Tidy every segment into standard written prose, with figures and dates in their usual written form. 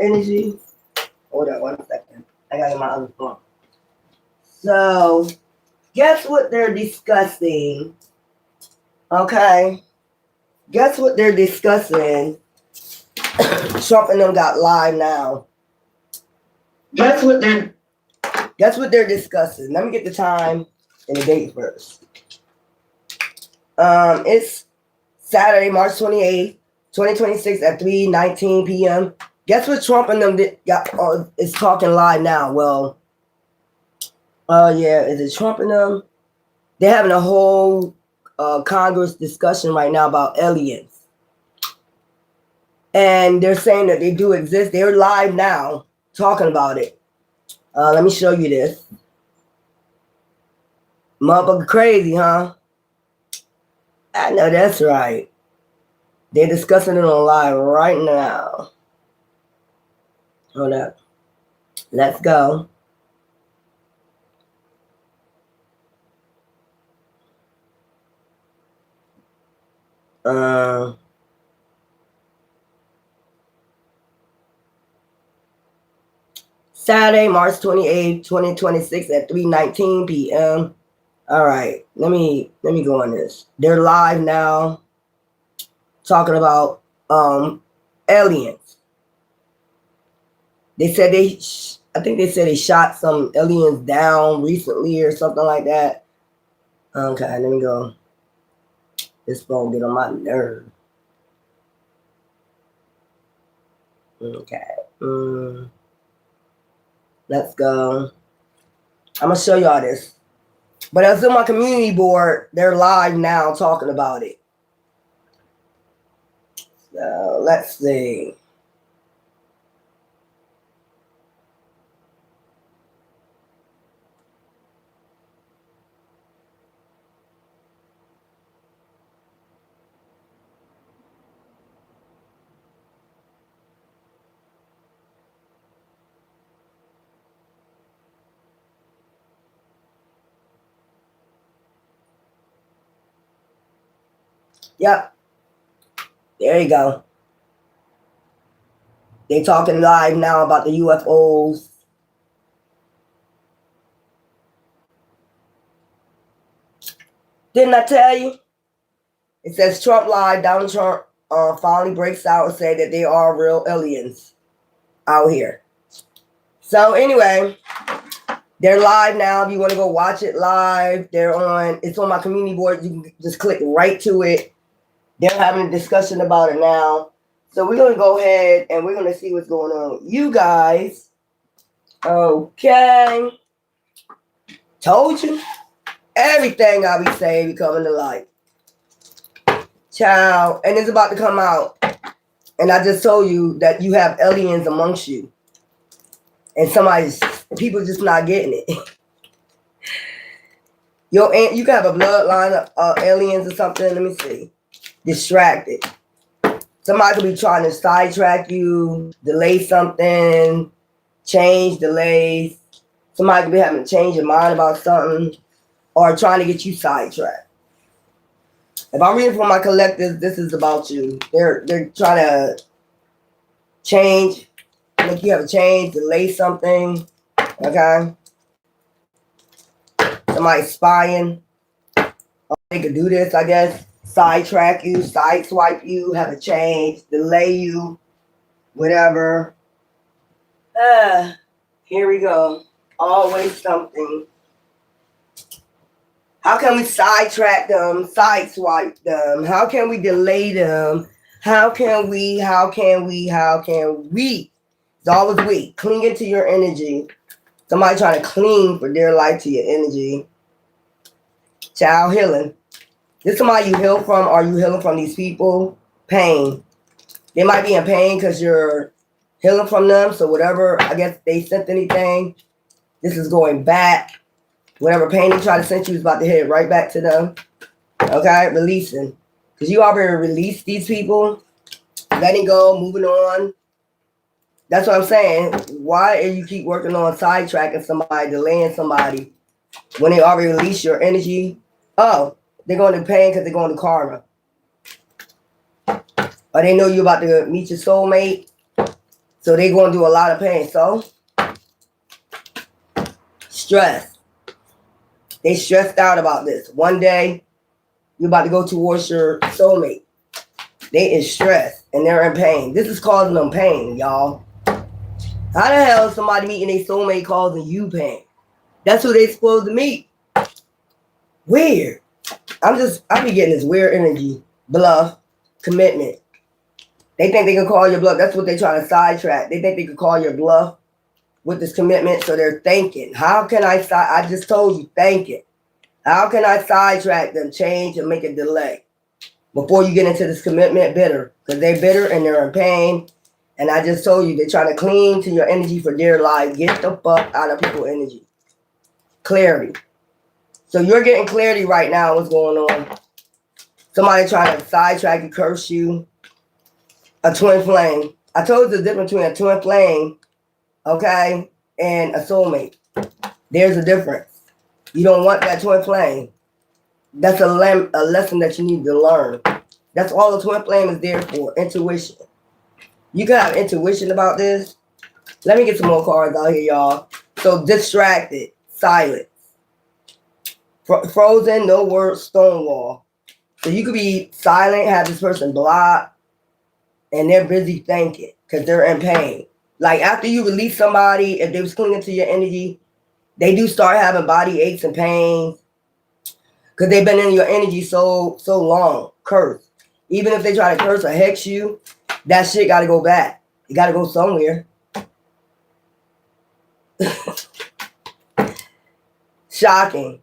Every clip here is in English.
energy. Hold on 1 second. I got my other phone. So, guess what they're discussing? Okay. Guess what they're discussing? Trump and them got live now. Guess what they're discussing? Let me get the time and the date first. It's Saturday, March 28th, 2026 at 3:19 p.m. Guess what Trump and them is talking live now? Well, yeah, is it Trump and them? They're having a whole Congress discussion right now about aliens. And they're saying that they do exist. They're live now talking about it. Let me show you this. Motherfucker crazy, huh? I know that's right. They're discussing it on live right now. Hold up. Let's go. Saturday, March 28th, 2026 at 3:19 p.m. All right, let me go on this. They're live now talking about aliens. They said I think they said they shot some aliens down recently or something like that. Okay, let me go. This phone get on my nerve. Okay. Let's go. I'm going to show y'all this. But it's on my community board. They're live now talking about it. So, let's see. Yep. There you go. They talking live now about the UFOs. Didn't I tell you? It says Trump live. Donald Trump finally breaks out and said that they are real aliens out here. So anyway, they're live now. If you want to go watch it live, it's on my community board. You can just click right to it. They're having a discussion about it now. So we're going to go ahead and we're going to see what's going on. You guys, okay. Told you. Everything I be saying be coming to light. Child. And it's about to come out. And I just told you that you have aliens amongst you. And people just not getting it. You can have a bloodline of aliens or something. Let me see. Distracted. Somebody could be trying to sidetrack you, delay something, delays. Somebody could be having to change your mind about something or trying to get you sidetracked. If I'm reading from my collective, this is about you. They're trying to change, make you have a change, delay something. Okay? Somebody spying. They could do this, I guess. Sidetrack you, sideswipe you, have a change, delay you, whatever. Here we go. Always something. How can we sidetrack them, sideswipe them? How can we delay them? How can we? It's always we. Clinging to your energy. Somebody trying to cling for dear life to your energy. Child healing. This is somebody you heal from. Are you healing from these people? Pain. They might be in pain because you're healing from them. So whatever, I guess they sent anything, this is going back. Whatever pain they try to send you is about to hit right back to them. Okay? Releasing. Because you already released these people. Letting go, moving on. That's what I'm saying. Why do you keep working on sidetracking somebody, delaying somebody when they already released your energy? Oh, they're going to pain because they're going to karma. Or they know you're about to meet your soulmate. So they're going through a lot of pain. So, stress. They stressed out about this. One day, you're about to go towards your soulmate. They is stressed and they're in pain. This is causing them pain, y'all. How the hell is somebody meeting their soulmate causing you pain? That's who they supposed to meet. Weird. I be getting this weird energy. Bluff. Commitment. They think they can call your bluff. That's what they trying to sidetrack. They think they can call your bluff with this commitment. So they're thinking, how can I just told you, thinking. How can I sidetrack them, change, and make a delay? Before you get into this commitment, bitter. Because they're bitter and they're in pain. And I just told you, they're trying to cling to your energy for dear life. Get the fuck out of people's energy. Clarity. So you're getting clarity right now. What's going on? Somebody trying to sidetrack you, curse you. A twin flame. I told you the difference between a twin flame, okay, and a soulmate. There's a difference. You don't want that twin flame. That's a lesson that you need to learn. That's all the twin flame is there for. Intuition. You can have intuition about this. Let me get some more cards out here, y'all. So distracted, silence, frozen, no words, stonewall. So you could be silent, have this person blocked, and they're busy thinking because they're in pain. Like after you release somebody, if they was clinging to your energy, they do start having body aches and pains because they've been in your energy so long. Curse. Even if they try to curse or hex you, that shit got to go back. It got to go somewhere. Shocking.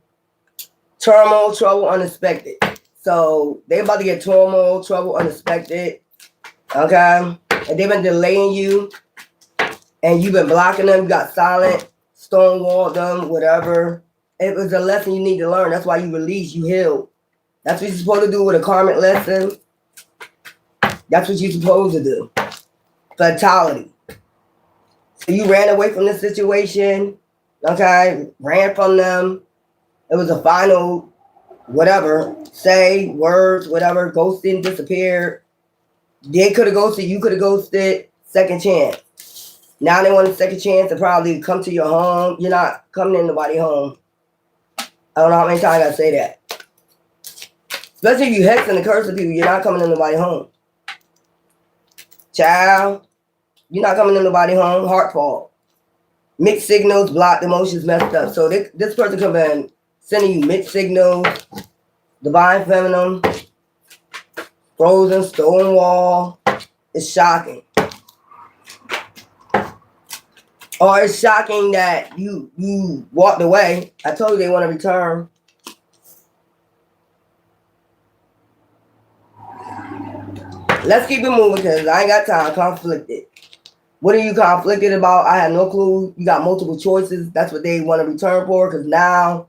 Turmoil, trouble, unexpected. So they about to get turmoil, trouble, unexpected. Okay? And they've been delaying you. And you've been blocking them. You got silent, stonewalled them, whatever. It was a lesson you need to learn. That's why you release, you heal. That's what you're supposed to do with a karmic lesson. That's what you're supposed to do. Fatality. So you ran away from this situation. Okay? Ran from them. It was a final, whatever. Say, words, whatever. Ghosting, disappeared. They could have ghosted. You could have ghosted. Second chance. Now they want a second chance to probably come to your home. You're not coming in nobody's home. I don't know how many times I say that. Especially if you hexing and cursing people, you're not coming in nobody's home. Child, you're not coming in nobody's home. Heartfall. Mixed signals, blocked emotions, messed up. So this person could have been sending you mixed signals, divine feminine, frozen, stonewall. It's shocking. Or it's shocking that you walked away. I told you they want to return. Let's keep it moving because I ain't got time. Conflicted. What are you conflicted about? I have no clue. You got multiple choices. That's what they want to return for because now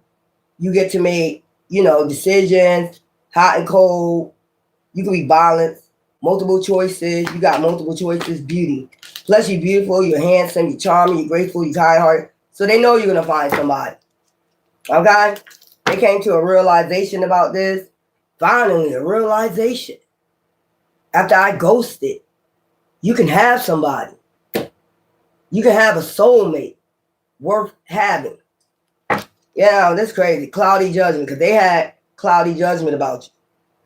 you get to make, decisions, hot and cold. You can be violent. Multiple choices. You got multiple choices. Beauty. Plus, you're beautiful, you're handsome, you're charming, you're graceful, you're kind-hearted. So they know you're going to find somebody. Okay? They came to a realization about this. Finally, a realization. After I ghosted, you can have somebody. You can have a soulmate worth having. Yeah, that's crazy. Cloudy judgment, because they had cloudy judgment about you.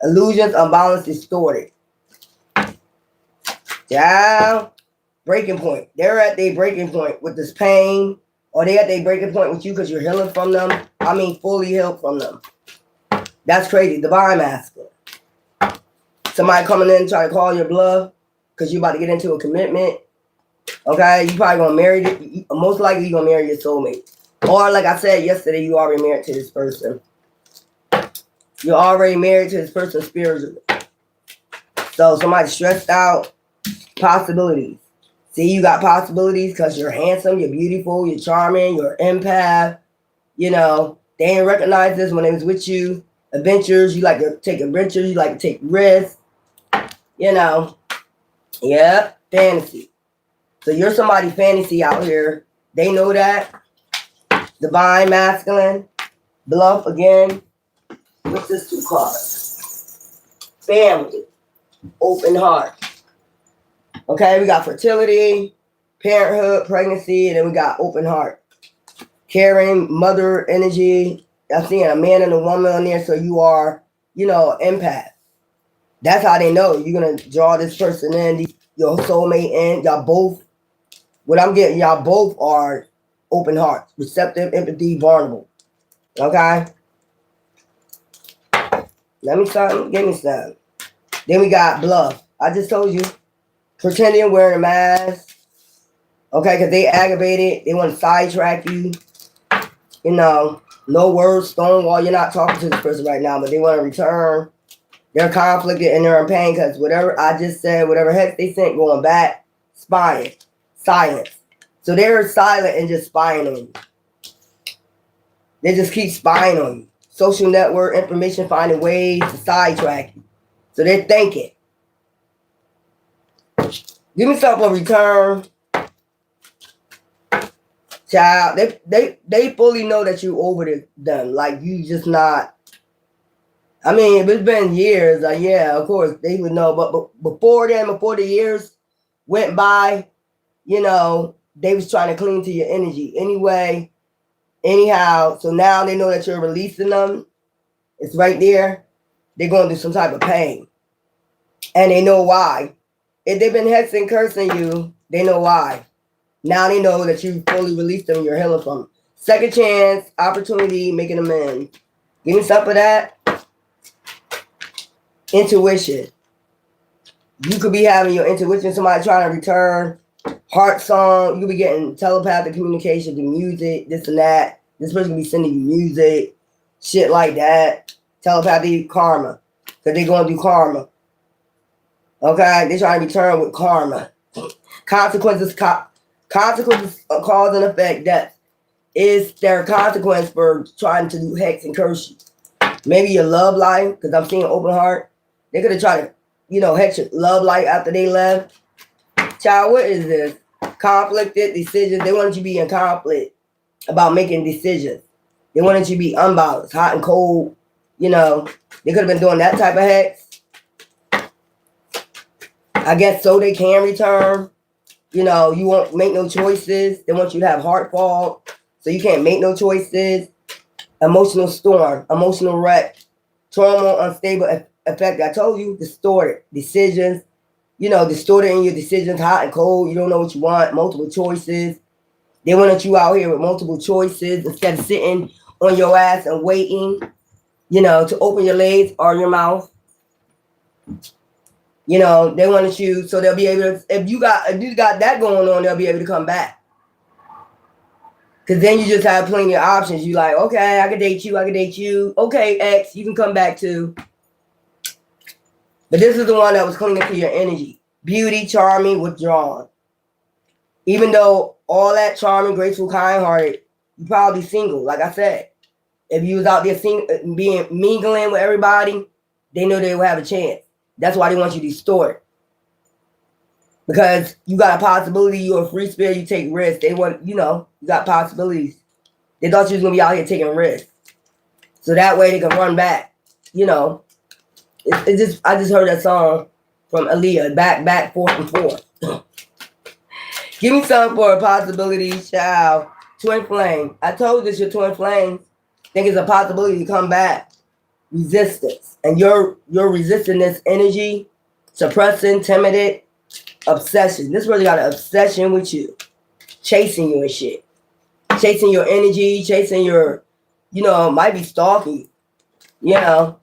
Illusions, unbalanced, distorted. Yeah. Breaking point. They're at their breaking point with this pain, or they at their breaking point with you because you're healing from them. I mean, fully healed from them. That's crazy. Divine masculine. Somebody coming in trying to call your bluff because you're about to get into a commitment. Okay, you probably gonna marry. Most likely, you're gonna marry your soulmate, or like I said yesterday, you already married to this person. You're already married to this person spiritually. So somebody stressed out. Possibilities. See, you got possibilities because you're handsome, you're beautiful, you're charming, you're an empath. They didn't recognize this when they was with you. Adventures, you like to take adventures, you like to take risks. Yeah, fantasy. So you're somebody's fantasy out here. They know that. Divine masculine. Bluff again. What's this 2 cards? Family. Open heart. Okay, we got fertility. parenthood, pregnancy, and then we got open heart. Caring, mother energy. I'm seeing a man and a woman on there, so you are, empath. That's how they know you're gonna draw this person in, your soulmate in. Y'all both, what I'm getting, y'all both are open hearts, receptive, empathy, vulnerable. Okay? Let me start, give me some. Then we got bluff. I just told you. Pretending, wearing a mask. Okay, because they aggravated. They want to sidetrack you. No words, stonewall. You're not talking to this person right now, but they want to return. They're conflicted and they're in pain because whatever I just said, whatever heck they sent, going back, spying, silence. So they're silent and just spying on you. They just keep spying on you. Social network, information, finding ways to sidetrack you. So they're thinking. Give me something for return. Child, they fully know that you over them. Like, you just not. I mean, if it's been years, yeah, of course, they would know. But before then, before the years went by, they was trying to cling to your energy anyway, anyhow. So now they know that you're releasing them. It's right there. They're going through some type of pain. And they know why. If they've been hexing, cursing you, they know why. Now they know that you fully released them, you're healing from them. Second chance, opportunity, making amends. Give me some of that. Intuition. You could be having your intuition, somebody trying to return. Heart song, you could be getting telepathic communication through music, this and that. This person could be sending you music, shit like that. Telepathy, karma. Because they're going through karma. Okay? They're trying to return with karma. Consequences, cause and effect, death. Is there a consequence for trying to do hex and curse you? Maybe your love life, because I'm seeing open heart. They could have tried to, hex your love life after they left. Child, what is this? Conflicted decisions. They wanted you to be in conflict about making decisions. They wanted you to be unbalanced, hot and cold. They could have been doing that type of hex. I guess so they can return. You won't make no choices. They want you to have heart fog, so you can't make no choices. Emotional storm, emotional wreck, trauma, unstable effect. I told you, distorted decisions. Distorted in your decisions, hot and cold. You don't know what you want, multiple choices. They wanted you out here with multiple choices instead of sitting on your ass and waiting, to open your legs or your mouth. They wanted you, so they'll be able to, if you got that going on, they'll be able to come back. Because then you just have plenty of options. You like, okay, I can date you. Okay, X, you can come back too. But this is the one that was clinging to your energy. Beauty, charming, withdrawn. Even though all that charming, graceful, kind-hearted, you probably single, like I said. If you was out there mingling with everybody, they know they will have a chance. That's why they want you to distort. Because you got a possibility, you're a free spirit, you take risks. They want, you got possibilities. They thought you was going to be out here taking risks. So that way they can run back. I just heard that song from Aaliyah, back, forth and forth. Give me something for a possibility, child. Twin flame. I told this, your twin flame. Think it's a possibility to come back. Resistance. And you're resisting this energy, suppressing, timid, obsession. This really got an obsession with you. Chasing you and shit. Chasing your energy, chasing your, might be stalking you.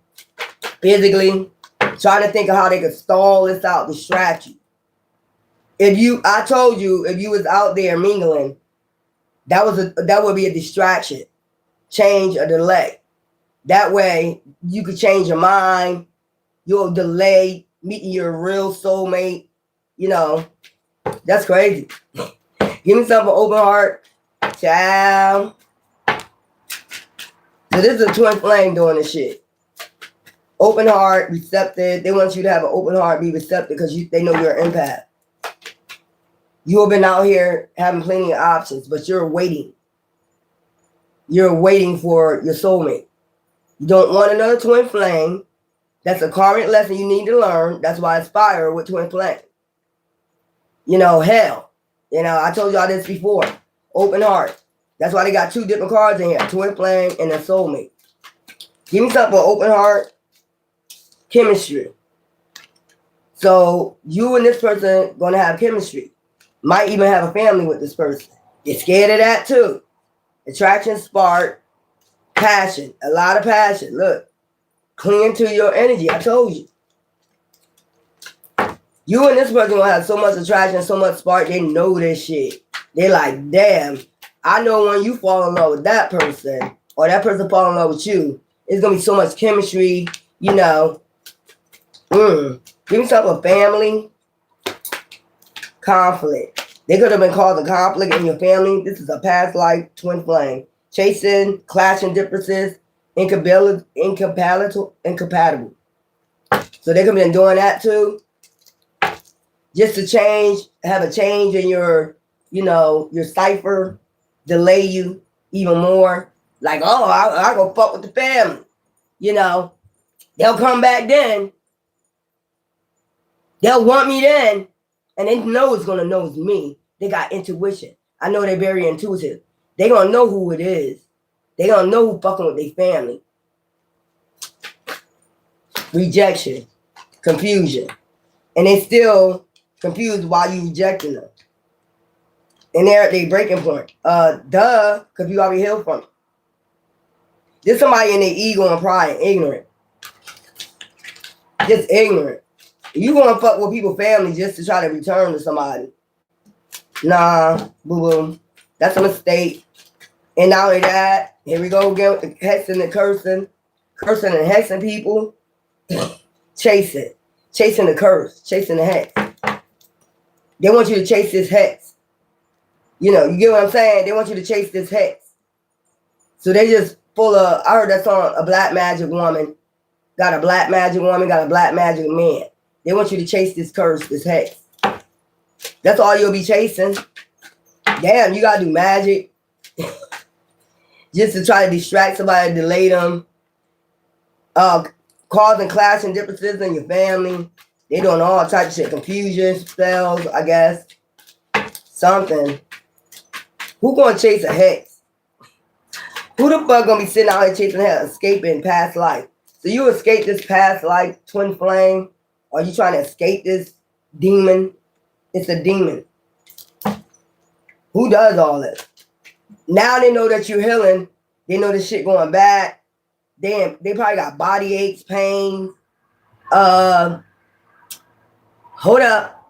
Physically. Trying to think of how they could stall this out, distract you. I told you, if you was out there mingling, that would be a distraction. Change or delay. That way, you could change your mind. You'll delay meeting your real soulmate. That's crazy. Give me something open heart. Child. So this is a twin flame doing this shit. Open heart, receptive. They want you to have an open heart, be receptive, because they know you're an empath. You have been out here having plenty of options, but you're waiting. You're waiting for your soulmate. You don't want another twin flame. That's a karmic lesson you need to learn. That's why it's fire with twin flame. Hell. You know, I told y'all this before. Open heart. That's why they got 2 different cards in here. Twin flame and a soulmate. Give me something for open heart. Chemistry. So you and this person going to have chemistry. Might even have a family with this person. Get scared of that too. Attraction, spark, passion. A lot of passion. Look. Cling to your energy. I told you. You and this person gonna have so much attraction, so much spark. They know this shit. They like, damn. I know when you fall in love with that person, or that person fall in love with you, it's gonna be so much chemistry. You know. Give me something with family. Conflict. They could have been causing conflict in your family. This is a past life twin flame. Chasing, clashing differences, incompatible. So they could have been doing that too. Just to change, have a change in your, you know, your cipher, delay you even more. Like, oh, I go fuck with the family. You know, they'll come back then. They'll want me then. And they know it's going to know it's me. They got intuition. I know they're very intuitive. They're going to know who it is. They're going to know who fucking with their family. Rejection. Confusion. And they still confused while you rejecting them. And they're at their breaking point. Because you already healed from it. There's somebody in their ego and pride and ignorant. Just ignorant. You gonna fuck with people's family just to try to return to somebody. Nah, boo-boo. That's a mistake. And not only that, here we go again with the hexing and cursing. Cursing and hexing people. Chasing. Chasing the curse. Chasing the hex. They want you to chase this hex. You know, you get what I'm saying? They want you to chase this hex. So they just full of, I heard that song, A Black Magic Woman. Got a black magic woman, got a black magic man. They want you to chase this curse, this hex. That's all you'll be chasing. Damn, you gotta do magic. Just to try to distract somebody, delay them. Causing clashing differences in your family. They doing all types of shit. Confusion, spells, I guess. Something. Who gonna chase a hex? Who the fuck gonna be sitting out here chasing a hex, escaping past life? So you escape this past life, twin flame? Or you trying to escape this demon? It's a demon. Who does all this? Now they know that you're healing. They know this shit going bad. Damn, they probably got body aches, pain. Hold up.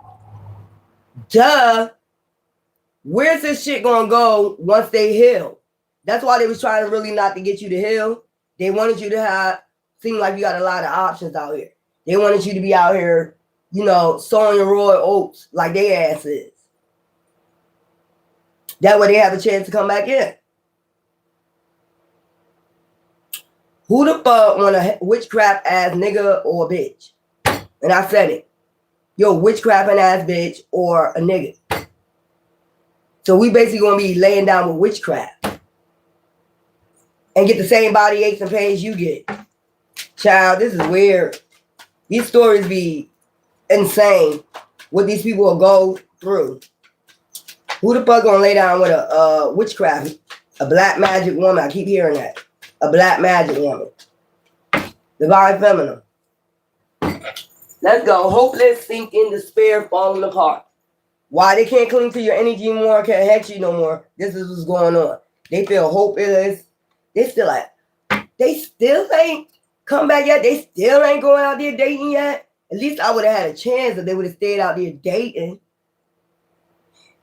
Duh. Where's this shit gonna go once they heal? That's why they was trying to really not to get you to heal. They wanted you to have, seem like you got a lot of options out here. They wanted you to be out here, you know, sowing your royal oats like they ass is. That way they have a chance to come back in. Who the fuck want a witchcraft ass nigga or a bitch? And I said it. Yo, witchcraft ass bitch or a nigga. So we basically gonna be laying down with witchcraft. And get the same body aches and pains you get. Child, this is weird. These stories be insane. What these people will go through. Who the fuck gonna lay down with a witchcraft? A black magic woman. I keep hearing that. A black magic woman. Divine feminine. Let's go. Hopeless, sinking, despair, falling apart. Why they can't cling to your energy anymore, can't hex you no more. This is what's going on. They feel hopeless. They still like, they still ain't come back yet. They still ain't going out there dating yet. At least I would have had a chance if they would have stayed out there dating.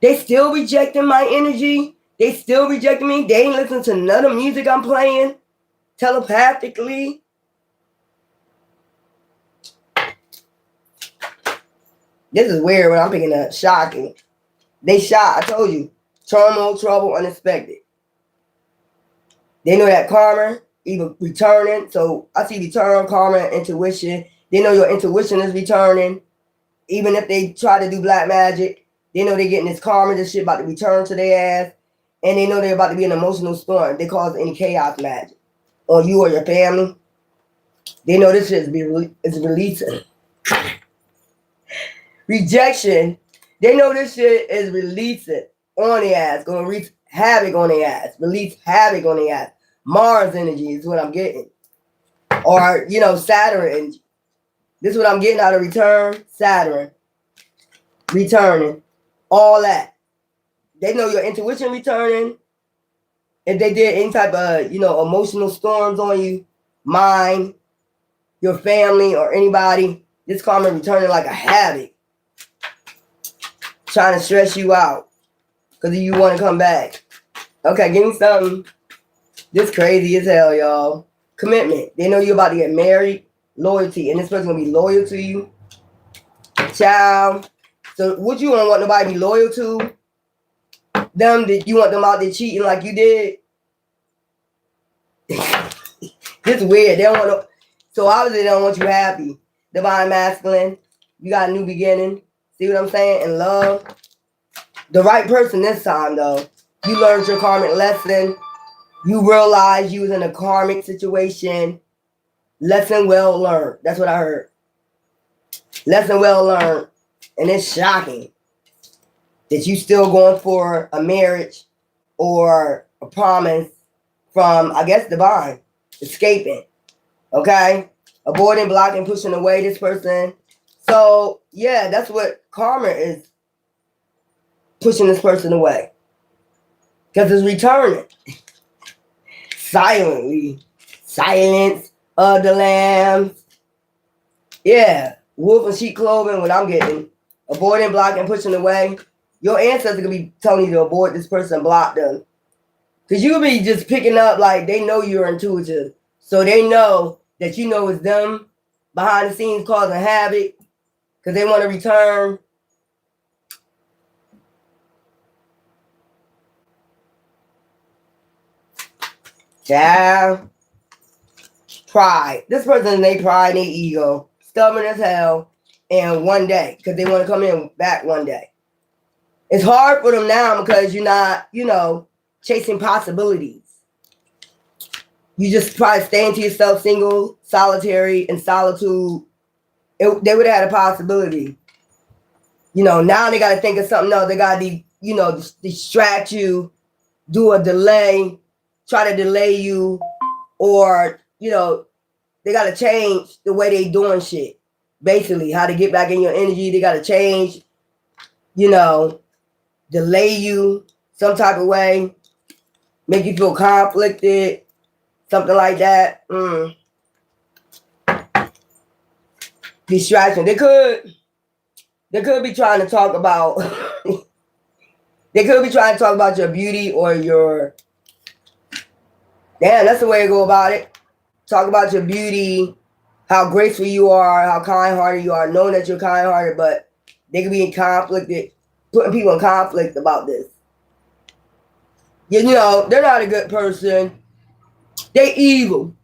They still rejecting my energy. They still rejecting me. They ain't listening to none of the music I'm playing telepathically. This is weird when I'm picking up. Shocking. They shocked. I told you. Turmoil, trouble, unexpected. They know that karma, even returning. So I see return, karma, intuition. They know your intuition is returning. Even if they try to do black magic, they know they're getting this karma, this shit about to return to their ass. And they know they're about to be an emotional storm. They cause any chaos magic on you or your family. They know this shit is releasing. Rejection. They know this shit is releasing on the ass, gonna wreak havoc on the ass, release havoc on the ass. Mars energy is what I'm getting. Or, you know, Saturn energy. This is what I'm getting out of return. Saturn. Returning. All that. They know your intuition returning. If they did any type of, you know, emotional storms on you, mine, your family, or anybody, this karma returning like a havoc. Trying to stress you out. Because you want to come back. Okay, give me something. This crazy as hell, y'all. Commitment. They know you're about to get married. Loyalty. And this person's going to be loyal to you. Child. So what you don't want nobody to be loyal to? Them that you want them out there cheating like you did? This is weird. They don't want to. So obviously they don't want you happy. Divine masculine. You got a new beginning. See what I'm saying? In love. The right person this time, though. You learned your karmic lesson. You realized you was in a karmic situation. Lesson well learned. That's what I heard. Lesson well learned. And it's shocking that you still going for a marriage or a promise from, I guess, divine. Escaping. Okay? Avoiding, blocking, pushing away this person. So, yeah, that's what karma is. Pushing this person away. Because it's returning. Silently. Silence of the lambs. Yeah. Wolf and sheep clothing, what I'm getting. Avoiding, blocking, pushing away. Your ancestors could be telling you to avoid this person, block them. Because you could be just picking up like they know you're intuitive. So they know that you know it's them behind the scenes causing havoc. Because they want to return. Child. Pride. This person, they pride and their ego. Stubborn as hell. And one day. Because they want to come in back one day. It's hard for them now because you're not, you know, chasing possibilities. You just probably staying to yourself, single, solitary, in solitude. They would have had a possibility. You know, now they got to think of something else. They got to, you know, distract you, do a delay, try to delay you, or, you know, they got to change the way they doing shit. Basically, how to get back in your energy. They got to change, you know, delay you some type of way, make you feel conflicted, something like that. Distraction. They could be trying to talk about they could be trying to talk about your beauty or your that's the way to go about it. Talk about your beauty, how graceful you are, how kind-hearted you are, knowing that you're kind-hearted, but they could be in conflict, putting people in conflict about this. You know, they're not a good person. They evil.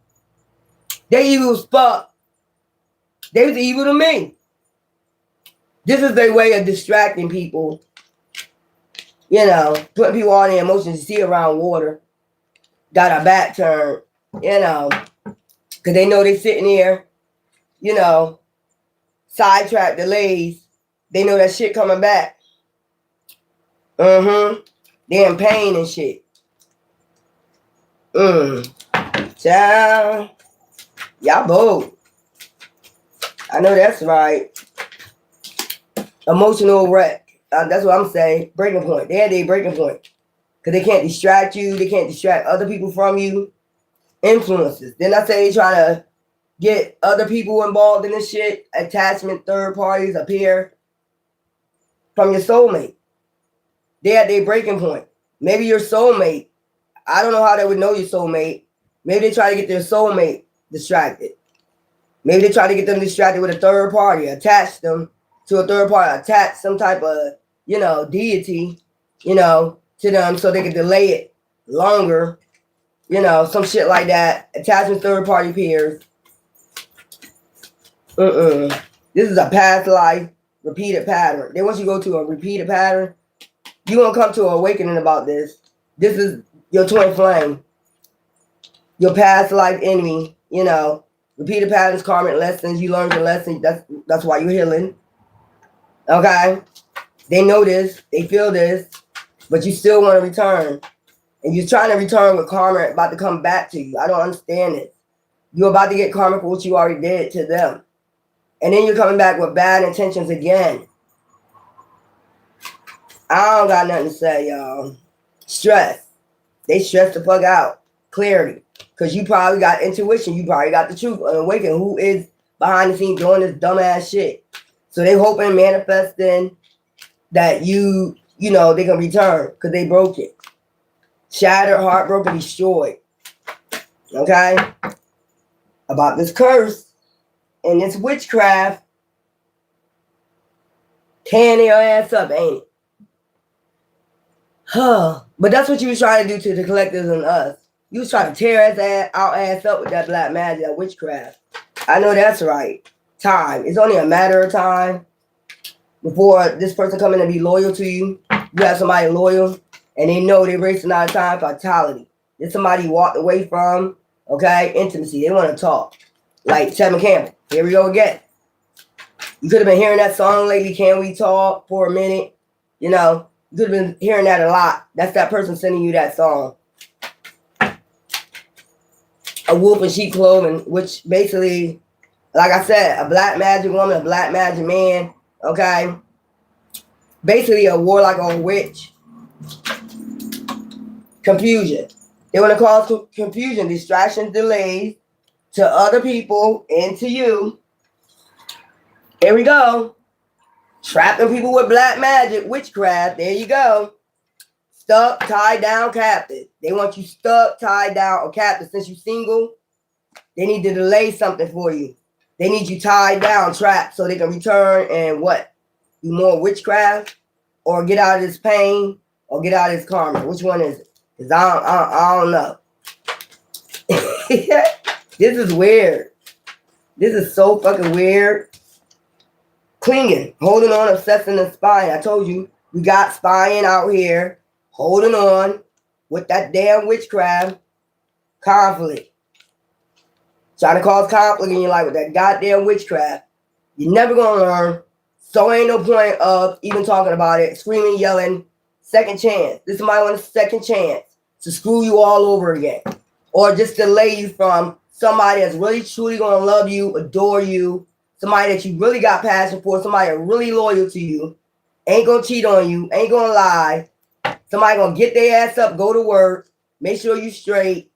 They evil as fuck. They was evil to me. This is their way of distracting people. You know, putting people on their emotions. You see around water. Got a back turn. You know, because they know they sitting here. You know, sidetrack delays. They know that shit coming back. They're in pain and shit. Child. Y'all bold. I know that's right. Emotional wreck. That's what I'm saying. Breaking point. They had their breaking point. Because they can't distract you. They can't distract other people from you. Influences. Then I say they try to get other people involved in this shit. Attachment, third parties appear from your soulmate. They had their breaking point. Maybe your soulmate. I don't know how they would know your soulmate. Maybe they try to get their soulmate distracted. Maybe they try to get them distracted with a third party. Attach them to a third party. Attach some type of, you know, deity, you know, to them so they can delay it longer. You know, some shit like that. Attaching third party peers. This is a past life repeated pattern. Then once you go to a repeated pattern, you're going to come to an awakening about this. This is your twin flame. Your past life enemy, you know. Repeated patterns, karmic lessons. You learned your lesson. That's why you're healing. Okay? They know this, they feel this, but you still want to return. And you're trying to return with karma about to come back to you. I don't understand it. You're about to get karma for what you already did to them. And then you're coming back with bad intentions again. I don't got nothing to say, y'all. Stress. They stress the fuck out. Clarity. Because you probably got intuition. You probably got the truth and awakening. Who is behind the scenes doing this dumbass shit? So they hoping, manifesting that you know, they can return because they broke it. Shattered, heartbroken, destroyed. Okay? About this curse and this witchcraft. Tearing their ass up, ain't it? But that's what you was trying to do to the collectives and us. You was trying to tear our ass up with that black magic, that witchcraft. I know that's right. Time. It's only a matter of time before this person come in and be loyal to you. You have somebody loyal, and they know they're wasting out of time. Fatality. There's somebody you walked away from. Okay, intimacy. They want to talk. Like Chapman Campbell. Here we go again. You could have been hearing that song lately, Can We Talk, for a minute. You know, you could have been hearing that a lot. That's that person sending you that song. A wolf in sheep clothing, which basically, like I said, a black magic woman, a black magic man, okay? Basically a warlock or a witch. Confusion. They want to cause confusion, distractions, delays to other people and to you. Here we go. Trapping people with black magic, witchcraft. There you go. Stuck, tied down, captive. They want you stuck, tied down, or captive. Since you're single, they need to delay something for you. They need you tied down, trapped, so they can return and what? Do more witchcraft, or get out of this pain, or get out of this karma. Which one is it? Because I don't know. This is weird. This is so fucking weird. Clinging, holding on, obsessing and spying. I told you, we got spying out here, holding on with that damn witchcraft. Conflict. Trying to cause conflict in your life with that goddamn witchcraft. You're never going to learn. So ain't no point of even talking about it, screaming, yelling, second chance. This somebody wants a second chance to screw you all over again. Or just delay you from somebody that's really truly going to love you, adore you, somebody that you really got passion for, somebody that's really loyal to you, ain't going to cheat on you, ain't going to lie. Somebody going to get their ass up, go to work, make sure you straight.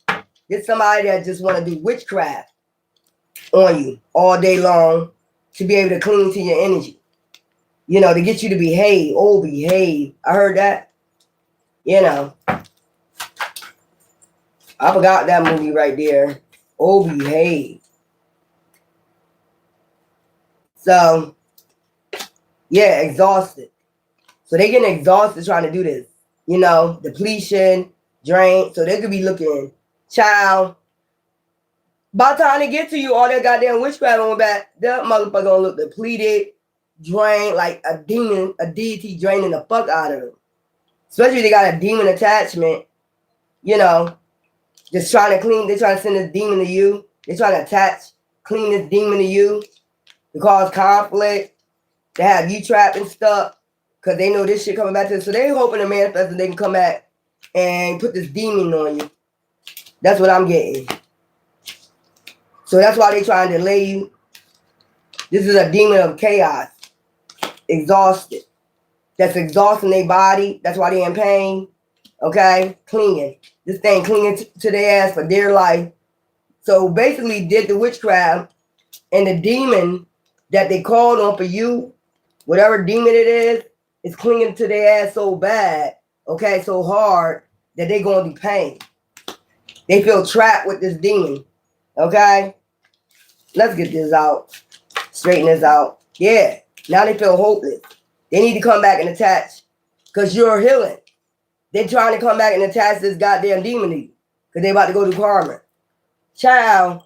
It's somebody that just want to do witchcraft on you all day long to be able to cling to your energy. You know, to get you to behave. Oh, behave. I heard that. You know. I forgot that movie right there. Oh, behave. So, yeah, exhausted. So they getting exhausted trying to do this. You know, depletion, drain. So they could be looking, child. By the time they get to you, all that goddamn witchcraft on back, that motherfucker gonna look depleted, drained, like a demon, a deity draining the fuck out of them. Especially if they got a demon attachment, you know, just trying to clean, they trying to send this demon to you. They trying to clean this demon to you to cause conflict, to have you trapped and stuck, because they know this shit coming back to them. So they hoping to manifest that they can come back and put this demon on you. That's what I'm getting. So that's why they trying to delay you. This is a demon of chaos. Exhausted. That's exhausting their body. That's why they in pain. Okay? Clinging. This thing clinging to their ass for dear life. So basically did the witchcraft, and the demon that they called on for you, whatever demon it is clinging to their ass so bad, okay, so hard, that they going through pain. They feel trapped with this demon. Okay? Let's get this out. Straighten this out. Yeah. Now they feel hopeless. They need to come back and attach. Because you're healing. They're trying to come back and attach this goddamn demon to you. Because they about to go do karma. Child.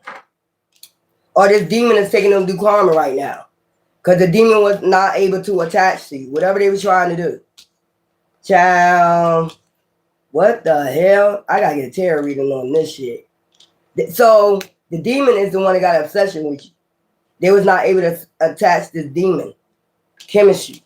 Or this demon is taking them to do karma right now. Because the demon was not able to attach to you. Whatever they were trying to do. Child. What the hell? I gotta get a tarot reading on this shit. So the demon is the one that got an obsession with you. They was not able to attach this demon. Chemistry.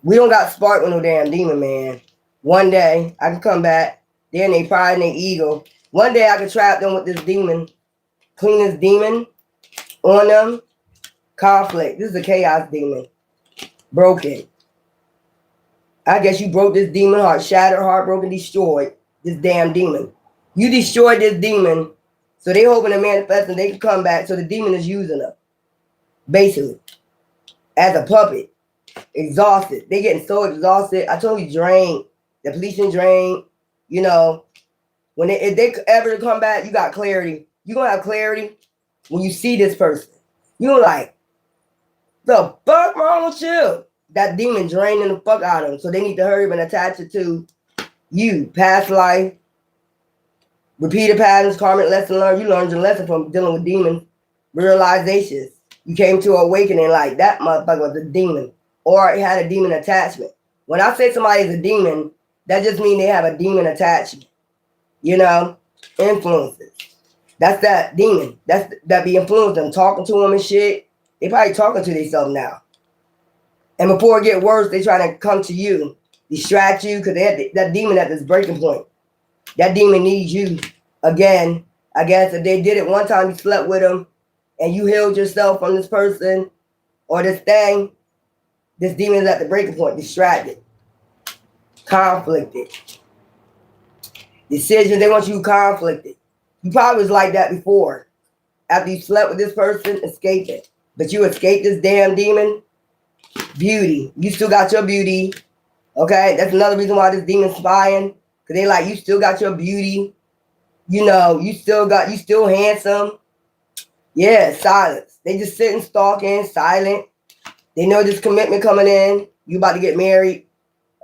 We don't got spark with no damn demon, man. One day I can come back. Then they pride and they ego. One day I can trap them with this demon, clean this demon on them. Conflict. This is a chaos demon. Broken. I guess you broke this demon heart, shattered, heartbroken, destroyed this damn demon. You destroyed this demon, so they hoping to manifest and they can come back. So the demon is using them, basically, as a puppet. Exhausted. They getting so exhausted. I told you, drained, depletion, drained. You know, when if they ever come back, you got clarity. You gonna have clarity when you see this person. You like, the fuck wrong with you? That demon draining the fuck out of them. So they need to hurry up and attach it to you. Past life, repeated patterns, karmic lesson learned. You learned your lesson from dealing with demons. Realizations. You came to awakening like that motherfucker was a demon. Or it had a demon attachment. When I say somebody is a demon, that just means they have a demon attachment. You know? Influences. That's that demon. That be influencing them, talking to them and shit. They probably talking to themselves now. And before it get worse, they trying to come to you, distract you, because they had that demon at this breaking point. That demon needs you. Again, I guess if they did it one time, you slept with them, and you healed yourself from this person or this thing, this demon is at the breaking point, distracted, conflicted. Decisions, they want you conflicted. You probably was like that before. After you slept with this person, escaping. But you escaped this damn demon. Beauty. You still got your beauty. Okay? That's another reason why this demon's spying. Because they like, you still got your beauty. You know, you still handsome. Yeah, silence. They just sitting, stalking, silent. They know this commitment coming in. You about to get married.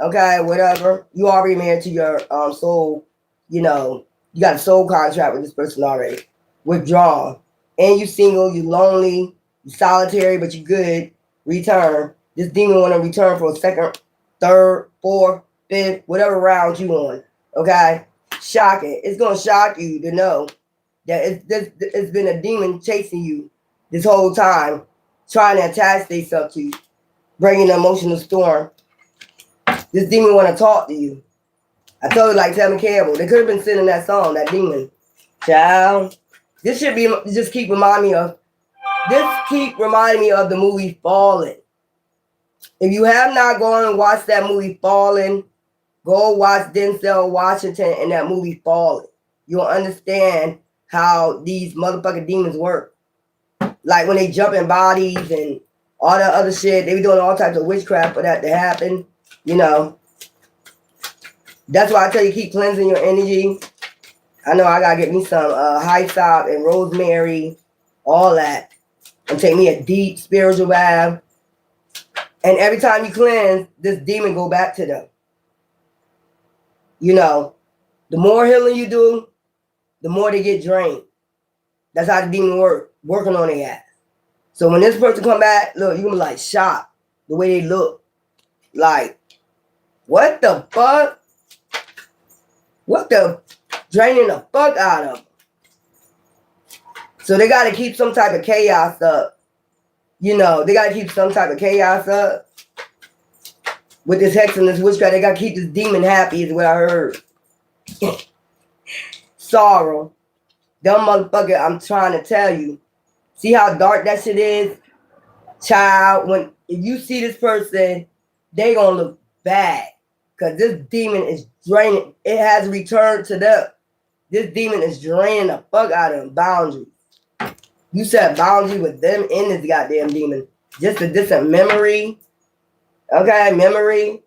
Okay, whatever. You already married to your soul. You know, you got a soul contract with this person already. Withdrawn. And you single, you lonely, you solitary, but you good. Return. This demon want to return for a second, third, fourth, fifth, whatever round you on. Okay? Shocking. It's going to shock you to know that it's been a demon chasing you this whole time, trying to attach themselves to you, bringing an emotional storm. This demon want to talk to you. I told you like Tevin Campbell. They could have been singing that song, that demon. Child. This should be, keep reminding me of the movie Fallen. If you have not gone and watched that movie Fallen, go watch Denzel Washington in that movie Fallen. You'll understand how these motherfucking demons work. Like when they jump in bodies and all that other shit, they be doing all types of witchcraft for that to happen. You know. That's why I tell you, keep cleansing your energy. I know I gotta get me some hyssop and rosemary, all that. And take me a deep spiritual bath. And every time you cleanse, this demon go back to them. You know, the more healing you do, the more they get drained. That's how the demon working on their ass. So when this person come back, look, you're gonna be like shocked the way they look. Like, what the fuck? What the draining the fuck out of them? So they got to keep some type of chaos up. You know, they got to keep some type of chaos up. With this hex and this witchcraft, they got to keep this demon happy is what I heard. Sorrow. Dumb motherfucker, I'm trying to tell you. See how dark that shit is? Child, if you see this person, they going to look bad. Because this demon is draining. It has returned to them. This demon is draining the fuck out of them. Boundaries. You set boundary with them in this goddamn demon. Just a distant memory. Okay, memory.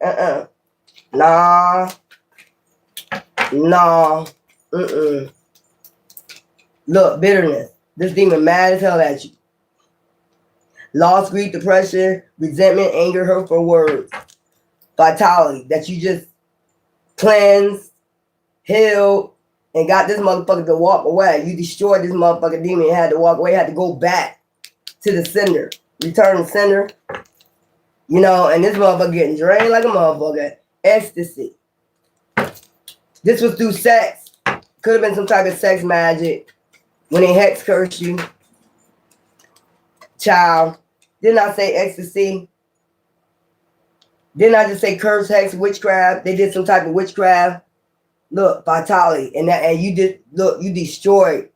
Nah. Look, bitterness. This demon mad as hell at you. Loss, grief, depression, resentment, anger, hurtful words. Vitality that you just cleansed, healed, and got this motherfucker to walk away. You destroyed this motherfucking demon and had to walk away, had to go back to the sender. Return the sender. You know, and this motherfucker getting drained like a motherfucker. Ecstasy. This was through sex. Could have been some type of sex magic. When they hex curse you. Child. Didn't I say ecstasy? Didn't I just say curse, hex, witchcraft? They did some type of witchcraft. Look, vitality. And you did, look, you destroyed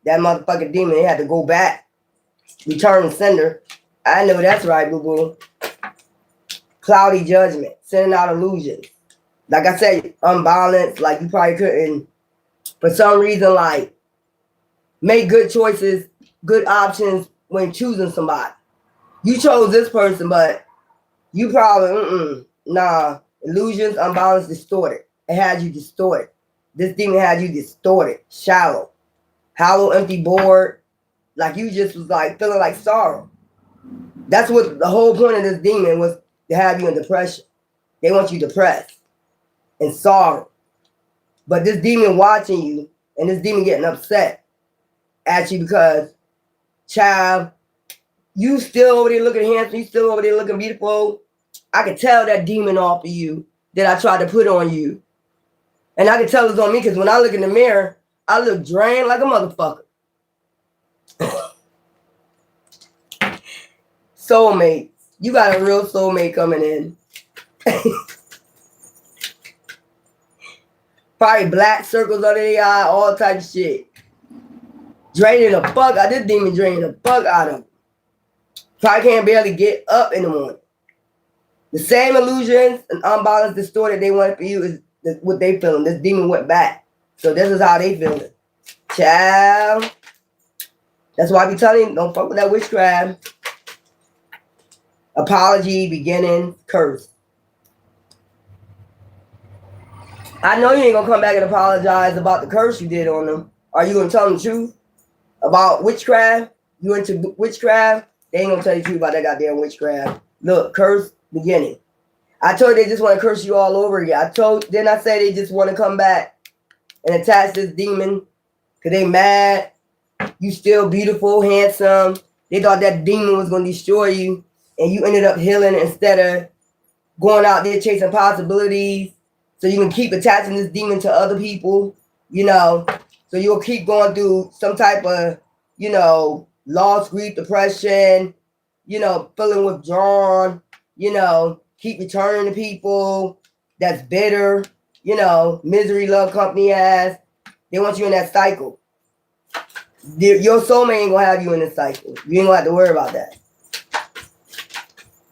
that motherfucking demon. They had to go back, return and sender. I know that's right, boo-boo. Cloudy judgment, sending out illusions. Like I said, unbalanced, like you probably couldn't, for some reason, like, make good choices, good options when choosing somebody. You chose this person, but you probably, nah, illusions, unbalanced, distorted. It had you distorted. This demon had you distorted, shallow, hollow, empty, bored, like you just was like feeling like sorrow. That's what the whole point of this demon was, to have you in depression. They want you depressed and sorrow. But this demon watching you and this demon getting upset at you because, child, you still over there looking handsome, you still over there looking beautiful. I could tell that demon off of you that I tried to put on you. And I can tell it's on me because when I look in the mirror, I look drained like a motherfucker. Soulmate. You got a real soulmate coming in. Probably black circles under the eye, all type of shit. Draining the fuck out. This demon draining the fuck out of him. Probably can't barely get up in the morning. The same illusions and unbalanced, distorted they wanted for you is what they feeling. This demon went back. So this is how they feeling. Child. That's why I be telling you, don't fuck with that witchcraft. Apology, beginning, curse. I know you ain't gonna come back and apologize about the curse you did on them. Are you gonna tell them the truth about witchcraft? You into witchcraft? They ain't gonna tell you the truth about that goddamn witchcraft. Look, curse, beginning. I told you they just want to curse you all over again. Didn't I say they just want to come back and attach this demon because they mad? You still beautiful, handsome. They thought that demon was gonna destroy you, and you ended up healing instead of going out there chasing possibilities. So you can keep attaching this demon to other people, you know. So you'll keep going through some type of, you know, loss, grief, depression, you know, feeling withdrawn, you know, keep returning to people that's bitter, you know, misery, love, company ass. They want you in that cycle. Your soulmate ain't gonna have you in this cycle. You ain't gonna have to worry about that.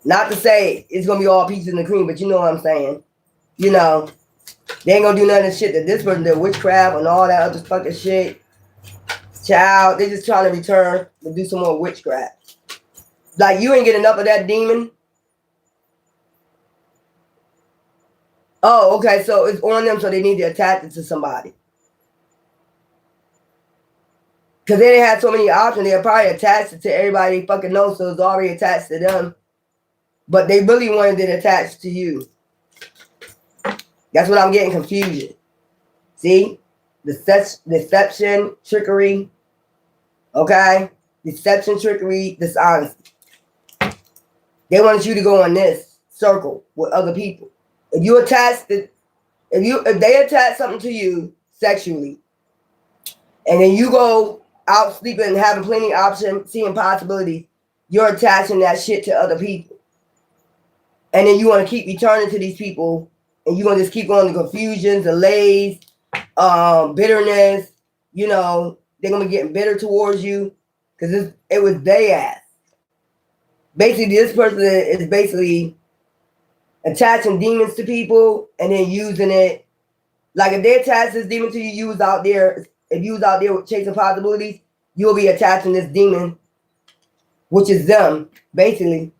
Not to say it's gonna be all peaches and cream, but you know what I'm saying. You know, they ain't gonna do none of the shit that this person did, witchcraft and all that other fucking shit. Child, they just trying to return to do some more witchcraft. Like you ain't get enough of that demon. Oh, okay, so it's on them, so they need to attach it to somebody. Because they didn't have so many options, they'll probably attach it to everybody they fucking know, so it's already attached to them. But they really wanted it attached to you. That's what I'm getting confusion. See? Deception, trickery. Okay? Deception, trickery, dishonesty. They wanted you to go in this circle with other people. If you attach if they attach something to you sexually, and then you go out sleeping and having plenty of options, seeing possibilities, you're attaching that shit to other people. And then you want to keep returning to these people, and you're going to just keep going to confusions, delays, bitterness. You know, they're going to be getting bitter towards you because it was their ass. Basically, this person is basically attaching demons to people and then using it. Like if they attach this demon to you, you was out there. If you was out there chasing possibilities, you'll be attaching this demon, which is them, basically.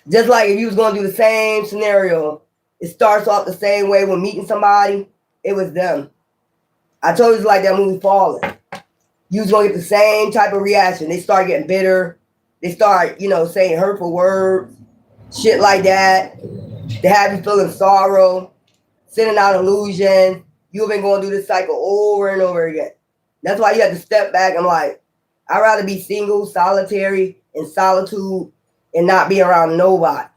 Just like if you was going to do the same scenario, it starts off the same way when meeting somebody, it was them. I told you it's like that movie Fallen. You was going to get the same type of reaction. They start getting bitter. They start, you know, saying hurtful words, shit like that. They have you feeling sorrow, sending out illusions. You've been going through this cycle over and over again. That's why you have to step back and like, I'd rather be single, solitary, in solitude, and not be around nobody.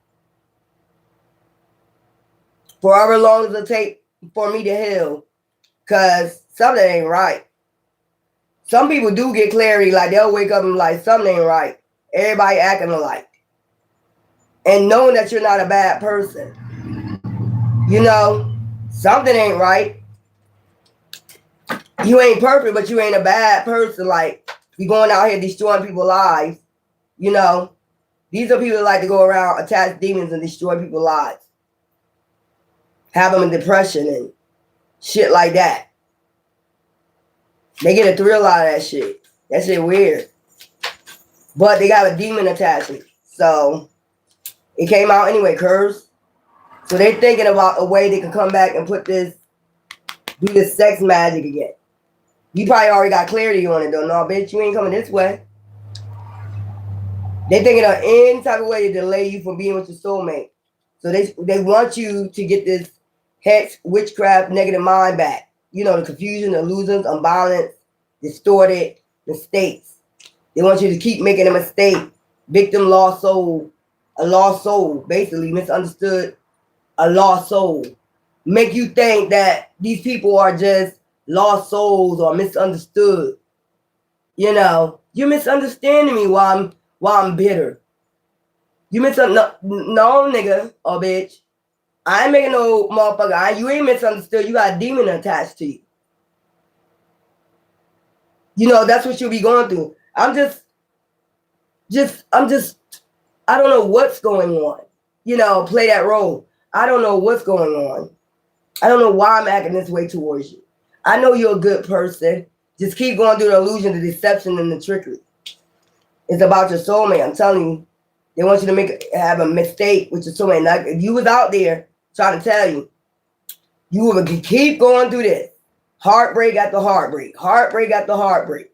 For however long as it take for me to heal, because something ain't right. Some people do get clarity, like they'll wake up and like, something ain't right. Everybody acting alike. and knowing that you're not a bad person. You know, something ain't right. You ain't perfect, but you ain't a bad person. Like, you going out here destroying people's lives. You know, these are people that like to go around, attach demons, and destroy people's lives. Have them in depression and shit like that. They get a thrill out of that shit. That shit weird. But they got a demon attachment. So, it came out anyway, curse. So they're thinking about a way they can come back and do this sex magic again. You probably already got clarity on it though. No, bitch, you ain't coming this way. They thinking of any type of way to delay you from being with your soulmate. So they want you to get this hex, witchcraft, negative mind back. You know, the confusion, illusions, unbalance, distorted mistakes. They want you to keep making a mistake. Victim, lost soul. A lost soul, basically misunderstood, a lost soul. Make you think that these people are just lost souls or misunderstood. You know, you're misunderstanding me while I'm bitter. You no, nigga or bitch. I ain't making no motherfucker. You ain't misunderstood. You got a demon attached to you. You know, that's what you'll be going through. I'm just, I don't know what's going on. You know, play that role. I don't know what's going on. I don't know why I'm acting this way towards you. I know you're a good person. Just keep going through the illusion, the deception, and the trickery. It's about your soulmate. I'm telling you. They want you to have a mistake with your soulmate. Like, if you was out there trying to tell you, you would keep going through this. Heartbreak after heartbreak. Heartbreak after heartbreak.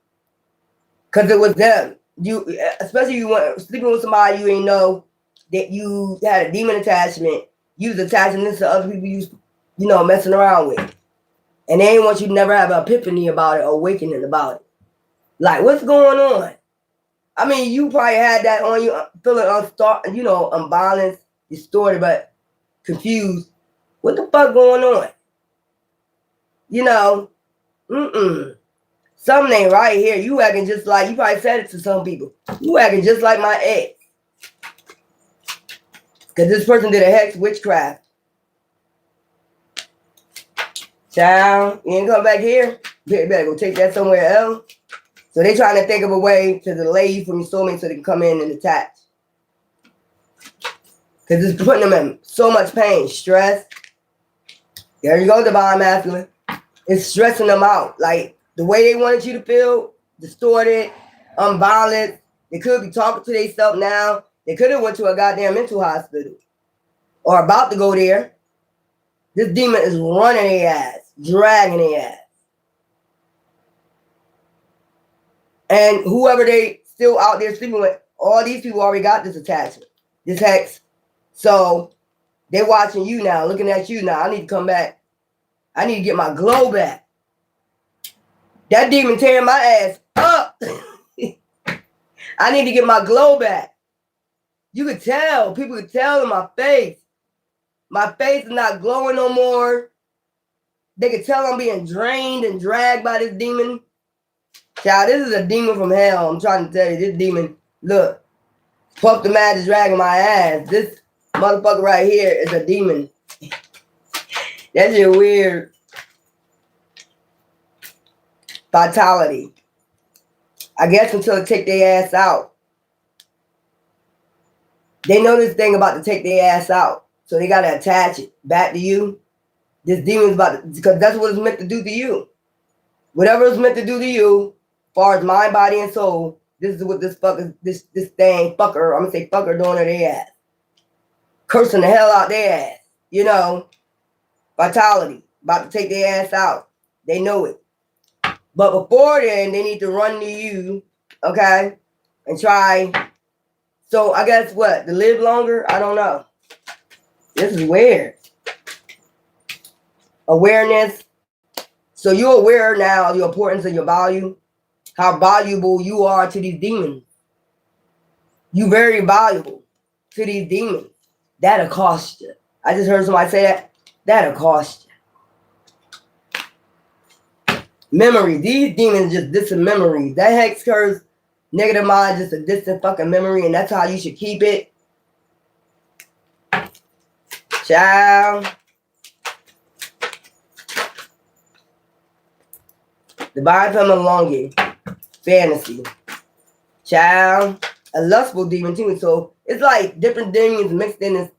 Because it was them. Especially if you went sleeping with somebody you ain't know that you had a demon attachment. You was attaching this to other people you know, messing around with. And they ain't want you to never have an epiphany about it or awakening about it. Like, what's going on? I mean, you probably had that on you, feeling unbalanced, distorted, but confused. What the fuck going on? You know, something ain't right here. You acting just like, you probably said it to some people. You acting just like my ex. Because this person did a hex witchcraft. Child, you ain't come back here? You better go take that somewhere else. So they trying to think of a way to delay you from your soulmate so they can come in and attach. Because it's putting them in so much pain, stress. There you go, divine masculine. It's stressing them out. Like, the way they wanted you to feel, distorted, unbalanced. They could be talking to themselves now. They could have went to a goddamn mental hospital. Or about to go there. This demon is running their ass, dragging their ass. And whoever they still out there sleeping with, all these people already got this attachment, this hex. So they're watching you now, looking at you now. I need to come back. I need to get my glow back. That demon tearing my ass up. I need to get my glow back. You could tell. People could tell in my face. My face is not glowing no more. They could tell I'm being drained and dragged by this demon. Child, this is a demon from hell. I'm trying to tell you. This demon, look. Puff the Magic dragging my ass. This motherfucker right here is a demon. That shit weird. Vitality. I guess until they take their ass out. They know this thing about to take their ass out. So they got to attach it back to you. This demon's about to, because that's what it's meant to do to you. Whatever it's meant to do to you, as far as mind, body, and soul, this is what this fucker, this thing, fucker, I'm going to say fucker, doing to their ass. Cursing the hell out their ass. You know, vitality, about to take their ass out. They know it. But before then, they need to run to you, okay, and try. So I guess what, to live longer? I don't know. This is weird. Awareness. So you're aware now of your importance and your value, how valuable you are to these demons. You very valuable to these demons. That'll cost you. I just heard somebody say that. That'll cost you. Memory. These demons just distant memories. That hex curse, negative mind, just a distant fucking memory, and that's how you should keep it. Child. Divine feminine longing. Fantasy. Child. A lustful demon too. So it's like different demons mixed in this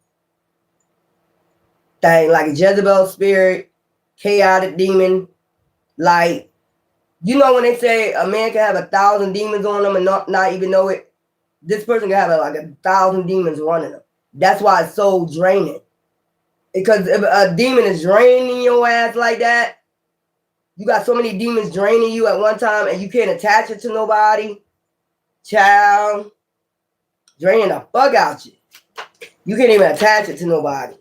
thing. Like a Jezebel spirit. Chaotic demon. Like, you know when they say a man can have 1,000 demons on them and not even know it? This person can have like 1,000 demons running them. That's why it's so draining. Because if a demon is draining your ass like that, you got so many demons draining you at one time and you can't attach it to nobody. Child, draining the fuck out you. You can't even attach it to nobody.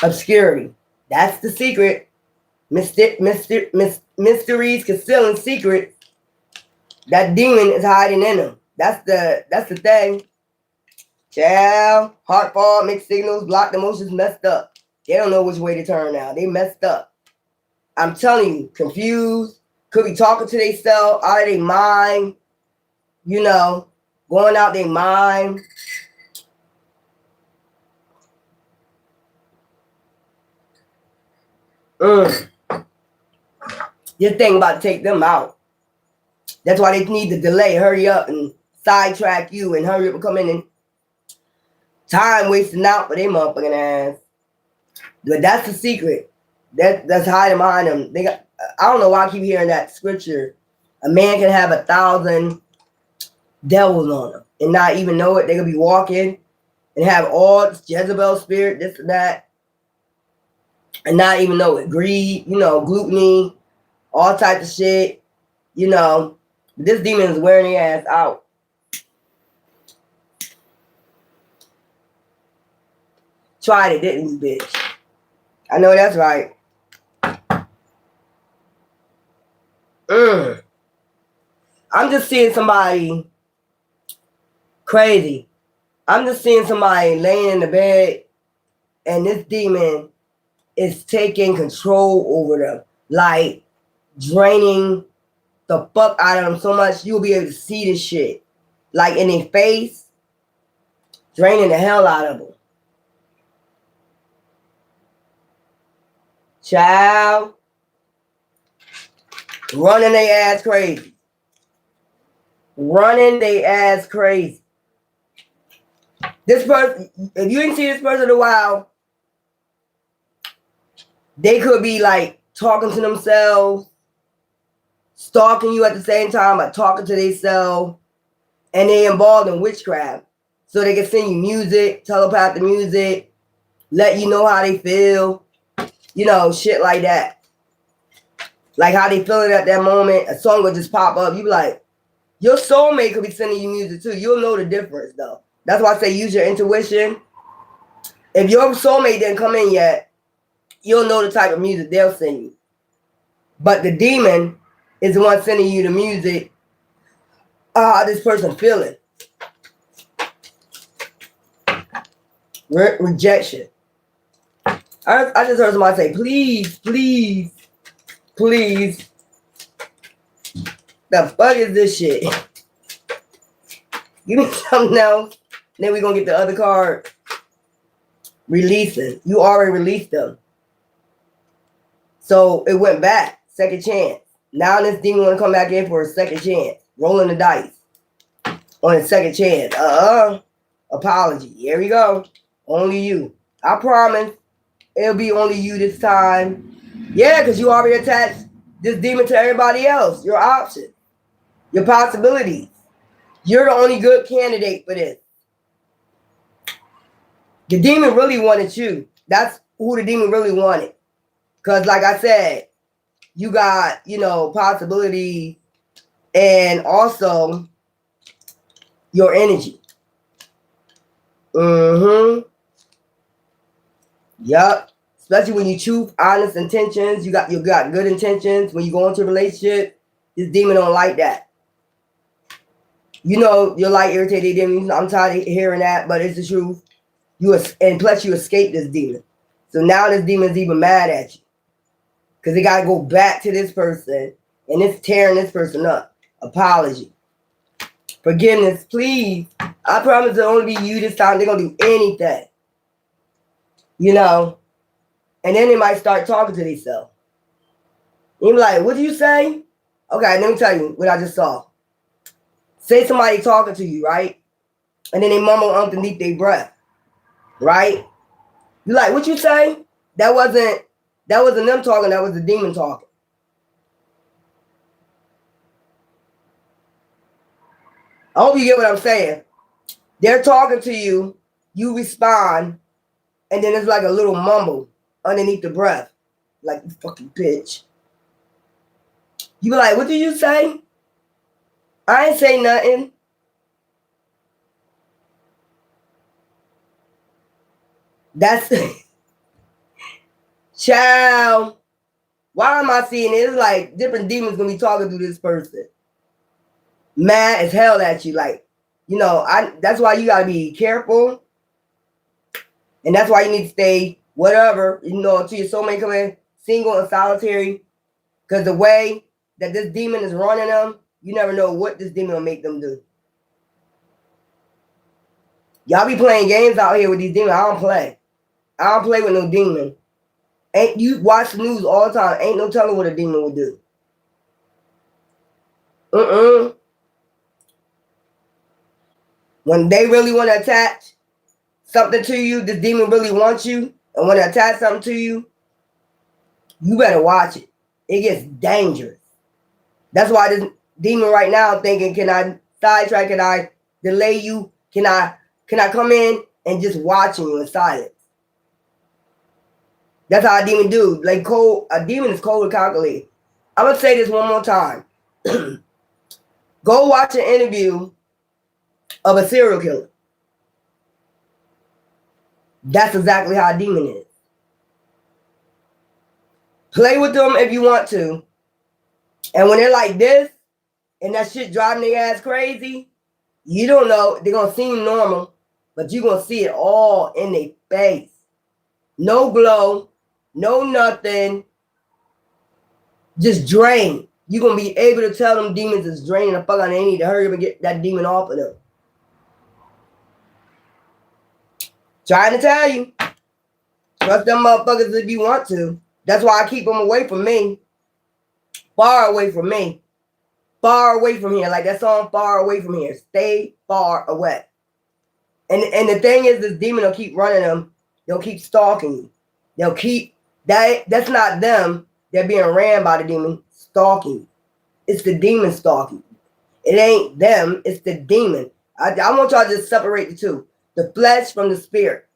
Obscurity. That's the secret. Mysteries, concealing secrets. That demon is hiding in them. That's the thing. Child, heart fall, mixed signals, blocked emotions, messed up. They don't know which way to turn now. They messed up. I'm telling you, confused. Could be talking to themselves, out of their mind. You know, going out their mind. This thing about to take them out. That's why they need to delay, hurry up and sidetrack you and hurry up and come in and time wasting out for their motherfucking ass. But that's the secret. That's hiding behind them. They got. I don't know why I keep hearing that scripture. A man can have 1,000 devils on them and not even know it. They could be walking and have all this Jezebel spirit, this and that, and not even know it. Greed, you know, gluttony, all types of shit. You know, this demon is wearing their ass out. Tried it, didn't you, bitch? I know that's right. I'm just seeing somebody crazy. I'm just seeing somebody laying in the bed and this demon is taking control over them. Like draining the fuck out of them so much you'll be able to see this shit. Like in their face. Draining the hell out of them. Child. Running their ass crazy. Running their ass crazy. This person, if you didn't see this person in a while, they could be like talking to themselves, stalking you at the same time, but talking to themselves, and they involved in witchcraft. So they can send you music, telepathic music, let you know how they feel, you know, shit like that. Like how they feeling at that moment, a song would just pop up. You be like, your soulmate could be sending you music too. You'll know the difference though. That's why I say use your intuition. If your soulmate didn't come in yet, you'll know the type of music they'll send you. But the demon is the one sending you the music. How this person feeling. Rejection. I just heard somebody say, please, please, please. The fuck is this shit? Give me something else. Then we're going to get the other card. Releasing. You already released them. So it went back. Second chance. Now this demon want to come back in for a second chance. Rolling the dice. On a second chance. Apology. Here we go. Only you. I promise. It'll be only you this time. Yeah, because you already attached this demon to everybody else. Your option. Your possibilities. You're the only good candidate for this. The demon really wanted you. That's who the demon really wanted. Because like I said, you got, you know, possibilities and also your energy. Yup. Especially when you choose honest intentions. You got good intentions. When you go into a relationship, this demon don't like that. You know, you're like irritated demons. I'm tired of hearing that, but it's the truth. And plus you escaped this demon. So now this demon's even mad at you. Because they got to go back to this person. And it's tearing this person up. Apology. Forgiveness, please. I promise it'll only be you this time. They're going to do anything. you know, and then they might start talking to themselves. You be like, what do you say? Okay, let me tell you what I just saw. Say somebody talking to you, right? And then they mumble underneath their breath, right? You like, what you say? That wasn't them talking, that was the demon talking. I hope you get what I'm saying. They're talking to you, you respond, and then it's like a little mumble underneath the breath. Like, you fucking bitch. You be like, what did you say? I ain't say nothing. That's child. Why am I seeing it? It's like different demons gonna be talking to this person. Mad as hell at you. Like, you know, that's why you gotta be careful. And that's why you need to stay whatever, you know, until your soulmate come in, single and solitary. Because the way that this demon is running them, you never know what this demon will make them do. Y'all be playing games out here with these demons. I don't play. I don't play with no demon. Ain't you watch the news all the time. Ain't no telling what a demon will do. When they really want to attach something to you, the demon really wants you, and want to attach something to you, you better watch it. It gets dangerous. That's why this demon right now thinking, can I sidetrack? Can I delay you? Can I come in and just watching you in silence? That's how a demon do. Like cold, a demon is cold and calculated. I'm gonna say this one more time. Go watch an interview of a serial killer. That's exactly how a demon is. Play with them if you want to. And when they're like this, and that shit driving their ass crazy, you don't know. They're going to seem normal, but you're going to see it all in their face. No glow, no nothing. Just drain. You're going to be able to tell them demons is draining the fuck out. They need to hurry up and get that demon off of them. Trying to tell you. Trust them motherfuckers if you want to. That's why I keep them away from me. Far away from me. Far away from here. Like that song, Far Away From Here. Stay far away. And the thing is, this demon will keep running them. They'll keep stalking you. They'll keep, that's not them. They're being ran by the demon stalking you. It's the demon stalking you. It ain't them. It's the demon. I want y'all to just separate the two. The flesh from the spirit.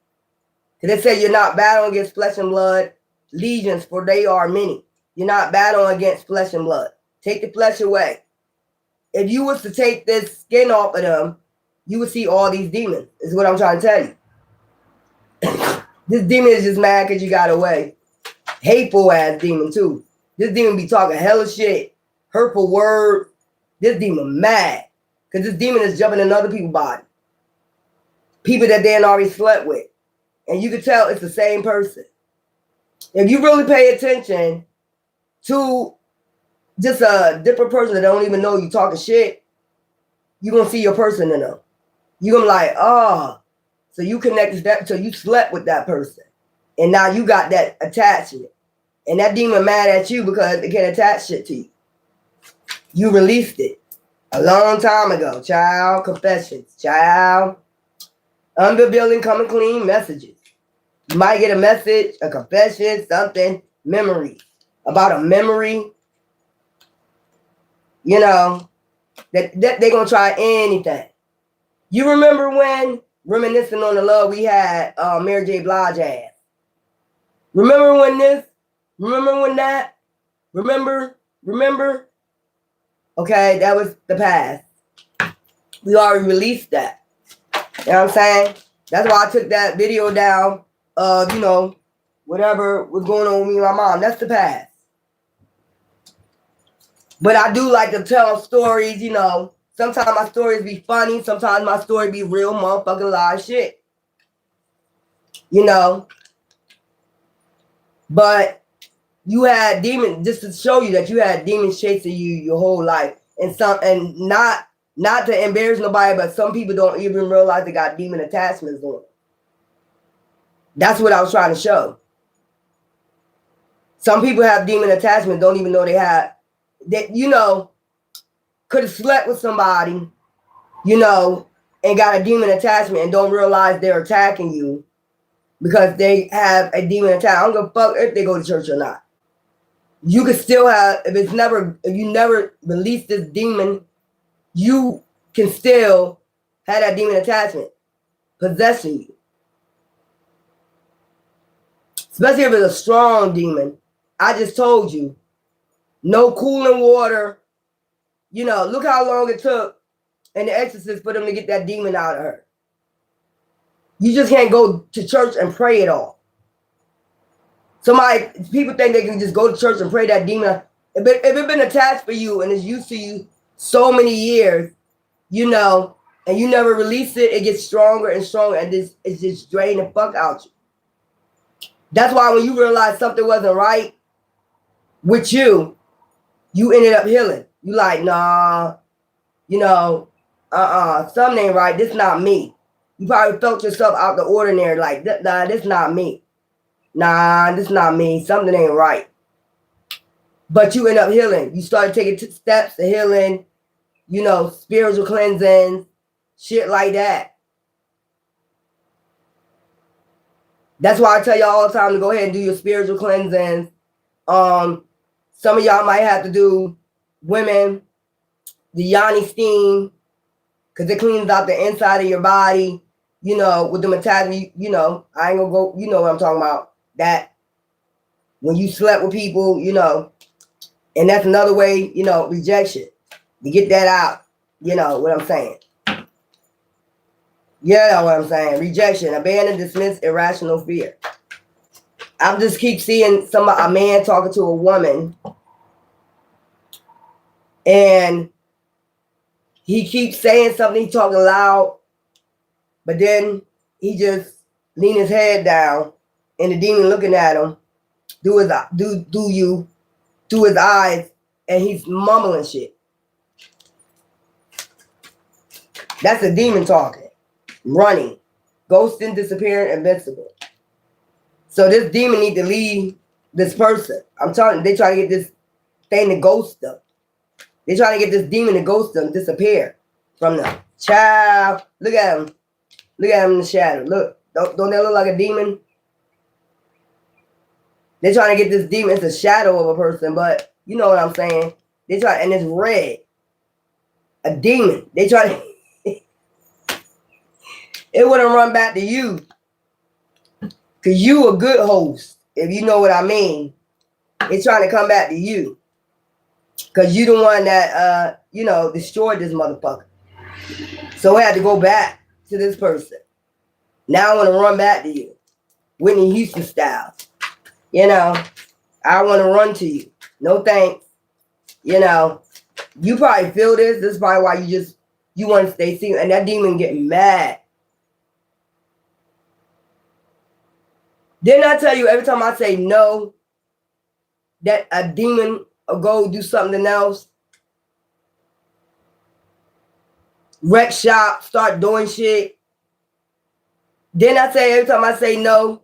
Because they say you're not battling against flesh and blood, legions, for they are many. You're not battling against flesh and blood. Take the flesh away. If you was to take this skin off of them, you would see all these demons, is what I'm trying to tell you. This demon is just mad because you got away. Hateful ass demon too. This demon be talking hella shit. Hurtful word. This demon mad. Because this demon is jumping in other people's body. People that they ain't already slept with. And you can tell it's the same person. If you really pay attention to just a different person that don't even know you talking shit, you're going to see your person in them. You're going to be like, oh, so you connected that, so you slept with that person. And now you got that attachment. And that demon mad at you because it can attach shit to you. You released it a long time ago, child. Confessions, child. Unrevealing, coming clean messages. You might get a message, a confession, something, memory. About a memory. You know, that they're going to try anything. You remember when, reminiscing on the love we had, Mary J. Blige ass. Remember when this? Remember when that? Remember? Okay, that was the past. We already released that. You know what I'm saying? That's why I took that video down of, you know, whatever was going on with me and my mom. That's the past. But I do like to tell stories, you know. Sometimes my stories be funny. Sometimes my story be real motherfucking live shit. You know. But you had demons, just to show you that you had demons chasing you your whole life. And not to embarrass nobody, but some people don't even realize they got demon attachments on. That's what I was trying to show. Some people have demon attachment, don't even know they have. That, you know, could have slept with somebody, you know, and got a demon attachment and don't realize they're attacking you because they have a demon attack. I don't give a fuck if they go to church or not. You could still have, if you never release this demon, you can still have that demon attachment possessing you. Especially if it's a strong demon. I just told you, no cooling water. You know, look how long it took in The Exorcist for them to get that demon out of her. You just can't go to church and pray it all. People think they can just go to church and pray that demon. If it's been attached for you and it's used to you so many years, you know, and you never release it, it gets stronger and stronger, and it's just draining the fuck out you. That's why when you realize something wasn't right with you, you ended up healing. You like, nah, you know, something ain't right. This not me. You probably felt yourself out the ordinary, like, nah, this not me. Nah, this not me. Something ain't right. But you end up healing. You started taking steps to healing, you know, spiritual cleansing, shit like that. That's why I tell y'all all the time to go ahead and do your spiritual cleansing. Some of y'all might have to do, women, the yoni steam, because it cleans out the inside of your body, you know, with the metabolism, you know, I ain't gonna go, you know what I'm talking about, that when you slept with people, you know, and that's another way, you know, rejection, to get that out, you know what I'm saying. Yeah, what I'm saying. Rejection, abandon, dismiss, irrational fear. I just keep seeing a man talking to a woman, and he keeps saying something, he talking loud, but then he just lean his head down, and the demon looking at him through his eyes, and he's mumbling shit. That's a demon talking, running, ghosting, disappearing, invincible. So this demon need to leave this person. I'm telling you, they try to get this thing to ghost them. They trying to get this demon to ghost them, disappear from them. Child, look at him. Look at him in the shadow. Look, don't that look like a demon? They're trying to get this demon. It's a shadow of a person, but you know what I'm saying. They try, and it's red. A demon. They try to. It wouldn't run back to you, cause you a good host, if you know what I mean. It's trying to come back to you, cause you the one that you know, destroyed this motherfucker. So I had to go back to this person. Now I want to run back to you, Whitney Houston style. You know, I want to run to you. No thanks. You know, you probably feel this. This is probably why you want to stay single. And that demon getting mad. Didn't I tell you every time I say no, that a demon will go do something else? Wreck shop, start doing shit. Didn't I say every time I say no?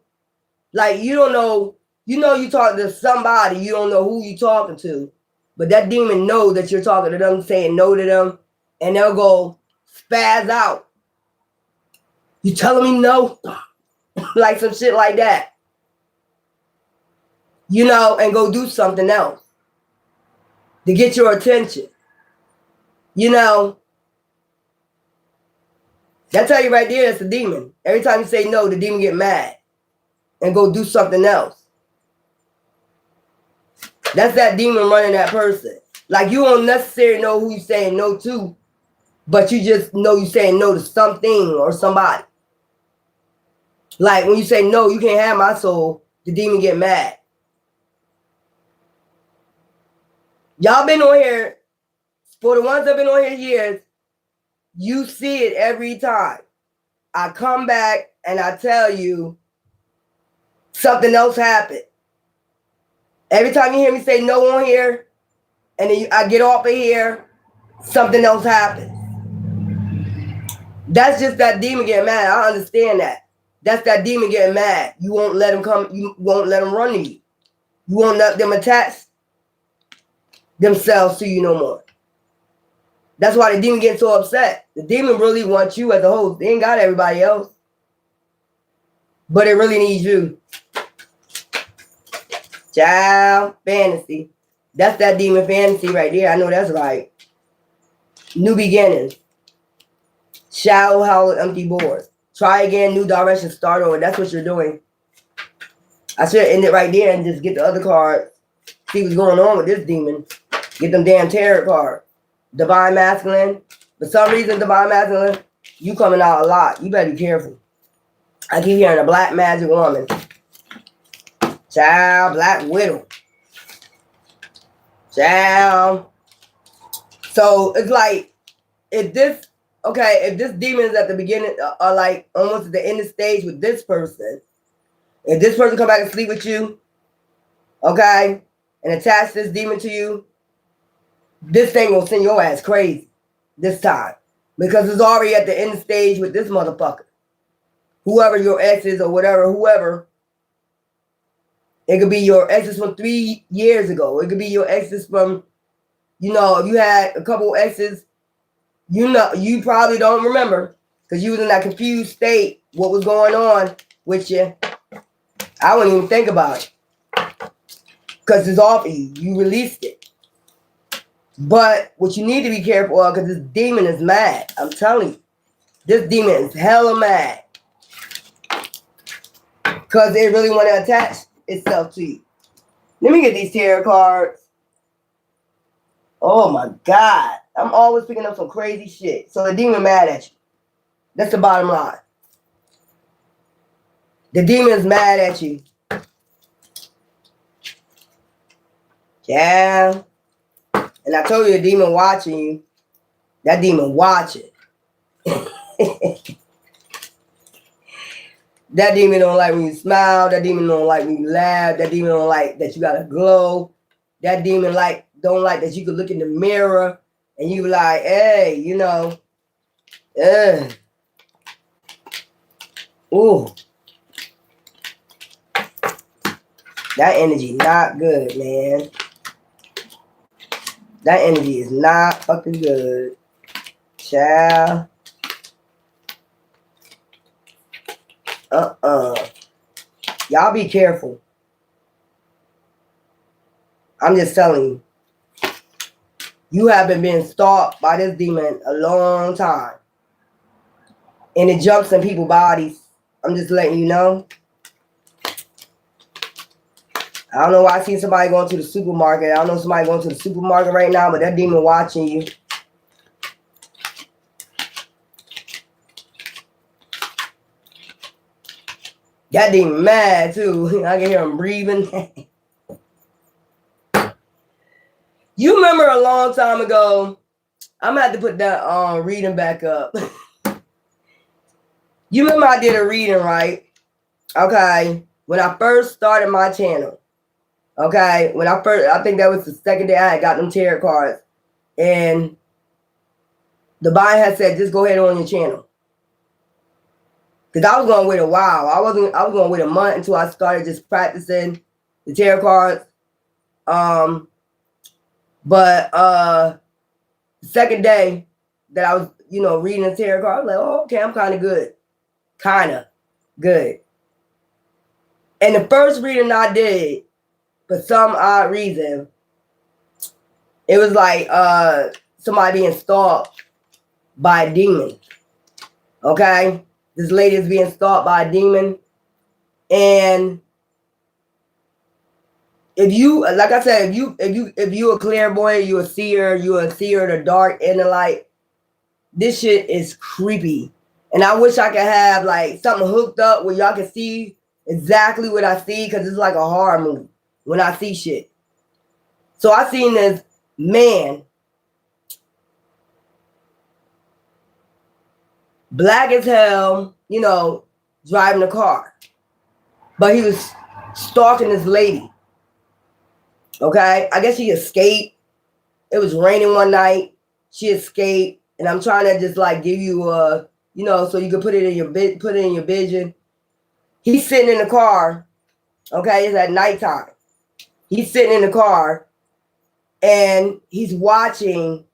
Like, you don't know, you know you talking to somebody, you don't know who you talking to. But that demon knows that you're talking to them, saying no to them, and they'll go spaz out. You telling me no? Like some shit like that. You know, and go do something else to get your attention. You know, that tell you right there, it's a demon. Every time you say no, the demon get mad and go do something else. That's that demon running that person. Like, you don't necessarily know who you saying no to, but you just know you saying no to something or somebody. Like, when you say no, you can't have my soul, the demon get mad. Y'all been on here, for the ones that been on here years, you see it every time. I come back and I tell you something else happened. Every time you hear me say no on here, and then I get off of here, something else happens. That's just that demon getting mad. I understand that. That's that demon getting mad. You won't let them come. You won't let them run to you. You won't let them attach themselves to you no more. That's why the demon gets so upset. The demon really wants you as a host. They ain't got everybody else. But it really needs you. Child, fantasy. That's that demon fantasy right there. I know that's right. New beginnings. Shallow, hollow, empty board. Try again, new direction, start over. That's what you're doing. I should end it right there and just get the other card. See what's going on with this demon. Get them damn tarot cards. Divine Masculine. For some reason, Divine Masculine, you coming out a lot. You better be careful. I keep hearing a black magic woman. Child, Black Widow. Child. So it's like, if this demon is at the beginning, or like almost at the end of the stage with this person, if this person come back and sleep with you, okay, and attach this demon to you, this thing will send your ass crazy this time. Because it's already at the end stage with this motherfucker. Whoever your ex is or whatever, whoever. It could be your exes from 3 years ago. It could be your exes from, you know, if you had a couple exes, you know, you probably don't remember because you was in that confused state, what was going on with you. I wouldn't even think about it because it's off of you. You released it. But what you need to be careful of, because this demon is mad. I'm telling you. This demon is hella mad. Because it really want to attach itself to you. Let me get these tarot cards. Oh my God. I'm always picking up some crazy shit. So the demon mad at you. That's the bottom line. The demon is mad at you. Yeah. And I told you the demon watching you. That demon watching. That demon don't like when you smile. That demon don't like when you laugh. That demon don't like that you got a glow. That demon don't like that you can look in the mirror and you be like, hey, you know, ooh. That energy not good, man. That energy is not fucking good. Child. Y'all be careful. I'm just telling you. You have been being stalked by this demon a long time. And it jumps in people's bodies. I'm just letting you know. I don't know why I see somebody going to the supermarket. I don't know somebody going to the supermarket right now, but that demon watching you. That demon mad too. I can hear him breathing. You remember a long time ago, I'm gonna have to put that reading back up. You remember I did a reading, right? Okay. When I first started my channel. Okay. I think that was the second day I had got them tarot cards. And the buyer had said, just go ahead on your channel. Because I was going to wait a while. I was going to wait a month until I started just practicing the tarot cards. But the second day that I was, you know, reading the tarot card, I was like, oh, okay, I'm kind of good. Kind of good. And the first reading I did, for some odd reason, it was like somebody being stalked by a demon. Okay? This lady is being stalked by a demon. And if you, like I said, if you a clairvoyant, you a seer of the dark and the light, this shit is creepy. And I wish I could have like something hooked up where y'all can see exactly what I see, because it's like a horror movie when I see shit. So I seen this man, black as hell, you know, driving a car. But he was stalking this lady. Okay? I guess she escaped. It was raining one night. She escaped. And I'm trying to just like give you a, you know, so you can put it in your vision. He's sitting in the car. Okay, it's at nighttime. He's sitting in the car and he's watching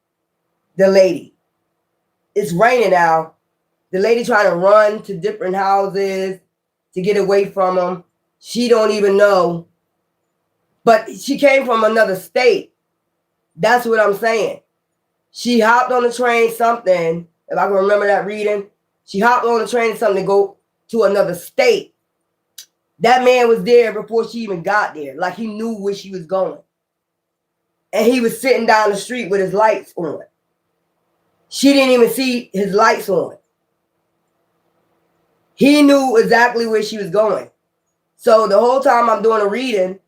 the lady. It's raining now. The lady trying to run to different houses to get away from him. She don't even know. But she came from another state. That's what I'm saying. She hopped on the train, something, if I can remember that reading. She hopped on the train, something, to go to another state. That man was there before she even got there. Like he knew where she was going. And he was sitting down the street with his lights on. She didn't even see his lights on. He knew exactly where she was going. So the whole time I'm doing a reading,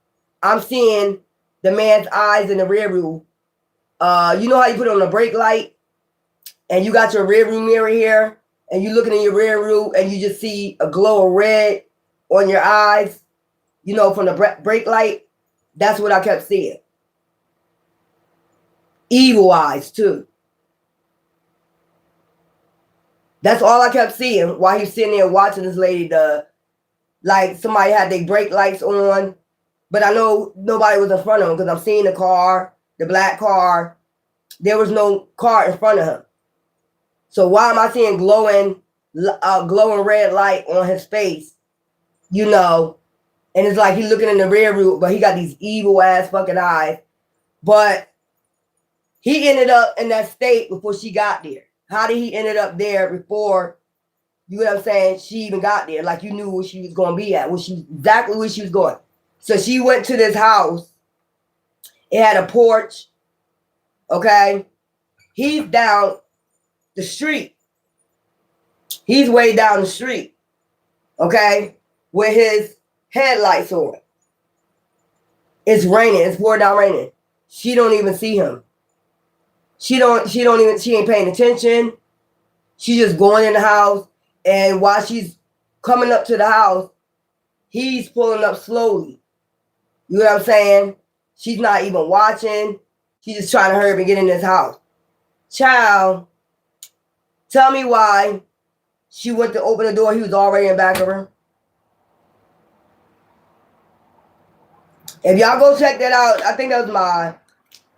I'm seeing the man's eyes in the rear view. You know how you put on a brake light and you got your rear view mirror here and you looking in your rear view and you just see a glow of red on your eyes, you know, from the brake light. That's what I kept seeing. Evil eyes too. That's all I kept seeing while he's sitting there watching this lady. Like somebody had their brake lights on, but I know nobody was in front of him because I'm seeing the car, the black car. There was no car in front of him. So why am I seeing glowing red light on his face? You know, and it's like he's looking in the rear view, but he got these evil ass fucking eyes. But he ended up in that state before she got there. How did he ended up there before, you know what I'm saying, she even got there? Like you knew where she was going to be at, exactly where she was going. So she went to this house. It had a porch. Okay. He's down the street. He's way down the street. Okay. With his headlights on. It's raining. It's pouring down raining. She don't even see him. She ain't paying attention. She's just going in the house. And while she's coming up to the house, he's pulling up slowly. You know what I'm saying? She's not even watching. She's just trying to hurry up and get in this house. Child, tell me why she went to open the door. He was already in back of her. If y'all go check that out, I think that was my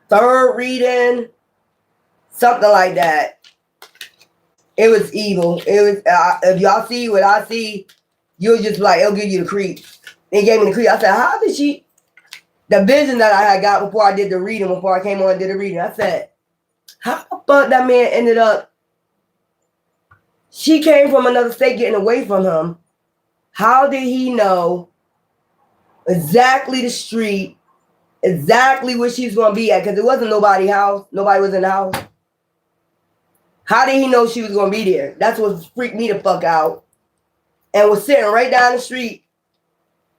third reading. Something like that. It was evil. It was. If y'all see what I see, you'll just like, it'll give you the creeps. It gave me the creep. I said, how did she? The vision that I had got before I did the reading, before I came on and did the reading, I said, how the fuck that man ended up? She came from another state getting away from him. How did he know exactly the street, exactly where she's going to be at? Because it wasn't nobody's house. Nobody was in the house. How did he know she was going to be there? That's what freaked me the fuck out. And was sitting right down the street.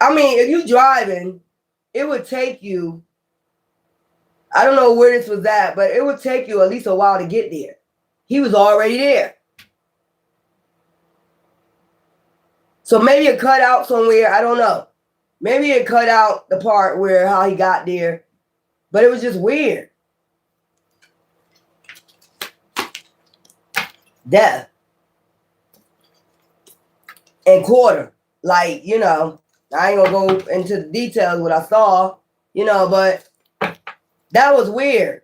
I mean, if you driving, it would take you, I don't know where this was at, but it would take you at least a while to get there. He was already there. So maybe it cut out somewhere. I don't know. Maybe it cut out the part where how he got there. But it was just weird. Death. And quarter. Like, you know, I ain't gonna go into the details what I saw, you know, but that was weird.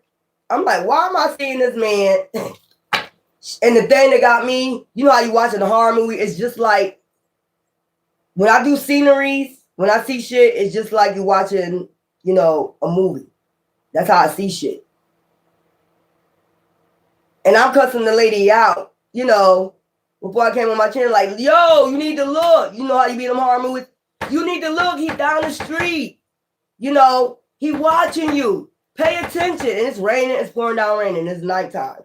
I'm like, why am I seeing this man? And the thing that got me, you know how you watching a horror movie? It's just like, when I do sceneries, when I see shit, it's just like you're watching, you know, a movie. That's how I see shit. And I'm cussing the lady out, you know, before I came on my channel, like, yo, you need to look. You know how you be in them horror movies? You need to look. He's down the street. You know, he watching you. Pay attention. And it's raining. It's pouring down raining. It's nighttime.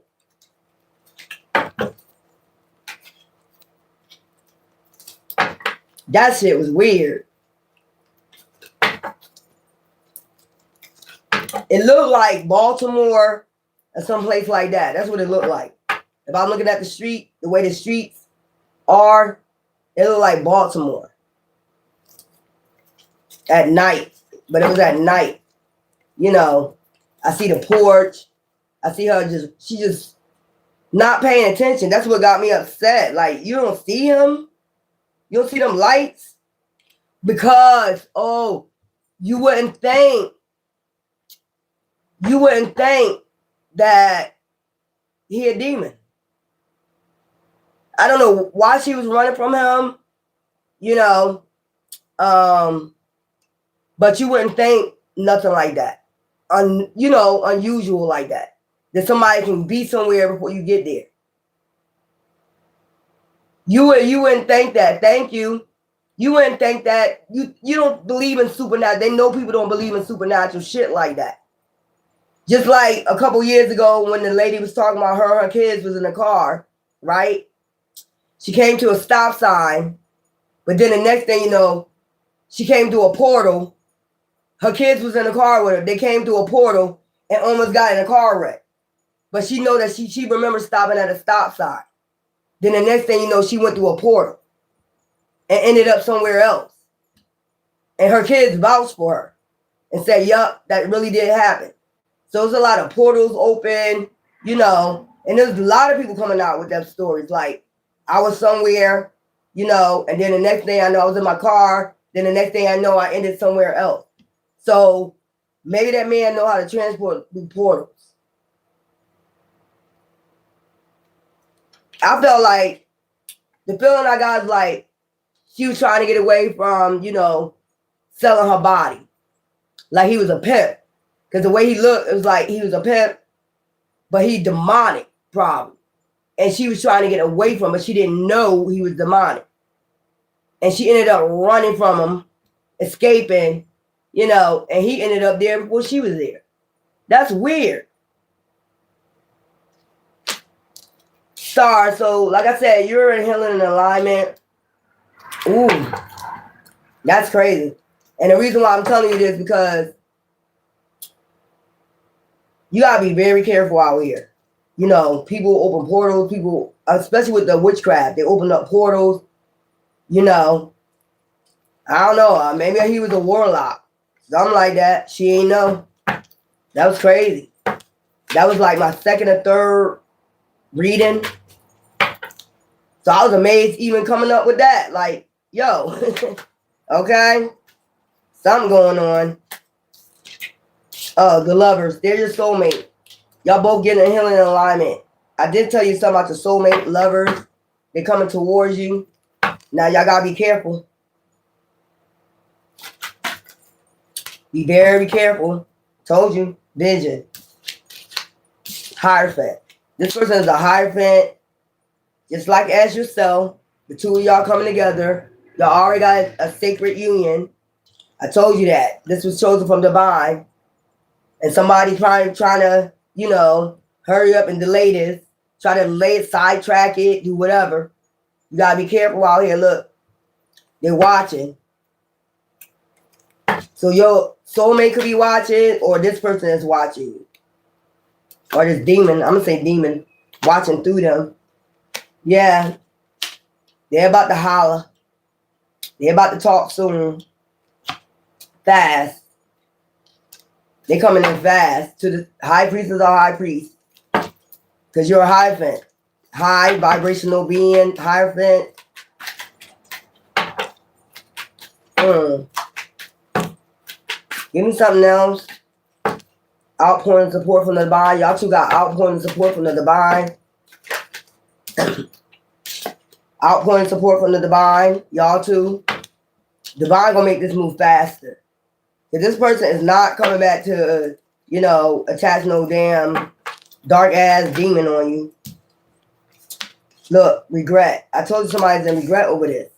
That shit was weird. It looked like Baltimore or someplace like that. That's what it looked like. If I'm looking at the street, the way the streets are, it looked like Baltimore. At night. But it was at night. You know, I see the porch. I see her she just not paying attention. That's what got me upset. Like, you don't see him? You don't see them lights? Because, oh, you wouldn't think that he a demon. I don't know why she was running from him, you know, but you wouldn't think nothing like that. Unusual like that. That somebody can be somewhere before you get there. You wouldn't think that. Thank you. You wouldn't think that. You don't believe in supernatural. They know people don't believe in supernatural shit like that. Just like a couple years ago when the lady was talking about her kids was in the car, right? She came to a stop sign, but then the next thing you know, she came to a portal. Her kids was in the car with her. They came to a portal and almost got in a car wreck. But she know that she remembers stopping at a stop sign. Then the next thing you know, she went through a portal and ended up somewhere else. And her kids vouched for her and said, yup, that really did happen. So there's a lot of portals open, and there's a lot of people coming out with them stories. Like, I was somewhere, and then the next thing I know, I was in my car. Then the next thing I know, I ended somewhere else. So maybe that man know how to transport through portals. I felt like the feeling I got is like she was trying to get away from, selling her body. Like he was a pimp. Because the way he looked, it was like he was a pimp, but he demonic probably. And she was trying to get away from him, but she didn't know he was demonic. And she ended up running from him, escaping, and he ended up there before she was there. That's weird. Star, so like I said, you're in healing and alignment. Ooh, that's crazy. And the reason why I'm telling you this because you gotta be very careful out here. People open portals, people, especially with the witchcraft, they open up portals, I don't know, maybe he was a warlock, something like that. She ain't know. That was crazy. That was like my second or third reading. So I was amazed even coming up with that. Like, yo, okay, something going on. The lovers, they're your soulmate. Y'all both getting a healing and alignment. I did tell you something about the soulmate lovers. They're coming towards you. Now y'all gotta be careful. Be very careful. Told you. Vision. Hierophant. This person is a hierophant. Just like as yourself. The two of y'all coming together. Y'all already got a sacred union. I told you that. This was chosen from divine. And somebody trying to, hurry up and delay this. Try to delay it, sidetrack it, do whatever. You gotta be careful out here. Look, they're watching. So your soulmate could be watching, or this person is watching. Or this demon, I'm gonna say demon, watching through them. Yeah. They're about to holler. They're about to talk soon. Fast. They coming in fast to the high priestess or high priest. Because you're a hierophant. High vibrational being, hierophant. Give me something else. Outpouring support from the divine. Y'all two got outpouring support from the divine. Outpouring support from the divine. Y'all two. Divine gonna make this move faster. If this person is not coming back to, attach no damn dark ass demon on you. Look, regret. I told you somebody's in regret over this.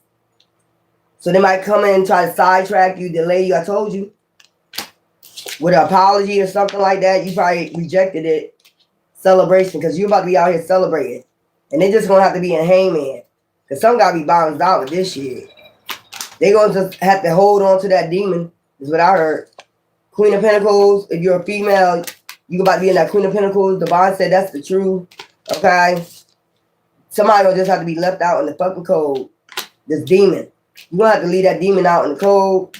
So they might come in and try to sidetrack you, delay you. I told you. With an apology or something like that, you probably rejected it. Celebration, because you're about to be out here celebrating. And they just going to have to be in hangman. Because some got to be balanced out with this shit. They going to just have to hold on to that demon, is what I heard. Queen of Pentacles, if you're a female, you about to be in that Queen of Pentacles. The bond said that's the truth. Okay? Somebody going to just have to be left out in the fucking cold. This demon. You're going to have to leave that demon out in the cold.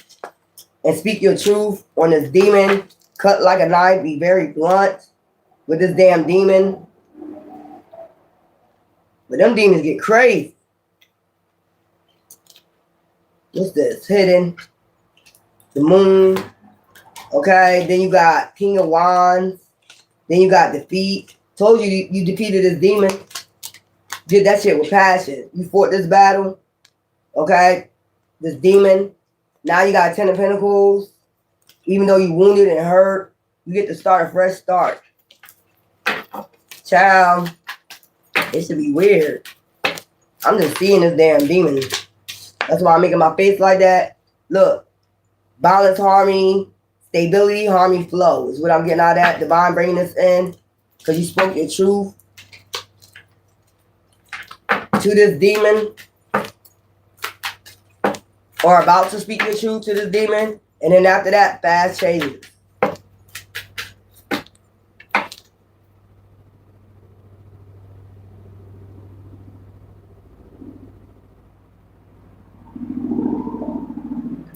And speak your truth on this demon. Cut like a knife. Be very blunt with this damn demon. But them demons get crazy. What's this? Hidden. The moon. Okay. Then you got King of Wands. Then you got defeat. Told you you defeated this demon. Did that shit with passion. You fought this battle. Okay. This demon. Now you got 10 of Pentacles. Even though you wounded and hurt, you get to start a fresh start. Child. It should be weird. I'm just seeing this damn demon. That's why I'm making my face like that. Look. Balance, harmony, stability, harmony, flow is what I'm getting out of that. Divine bringing this in. Because you spoke your truth to this demon. Or about to speak your truth to this demon. And then after that, fast changes.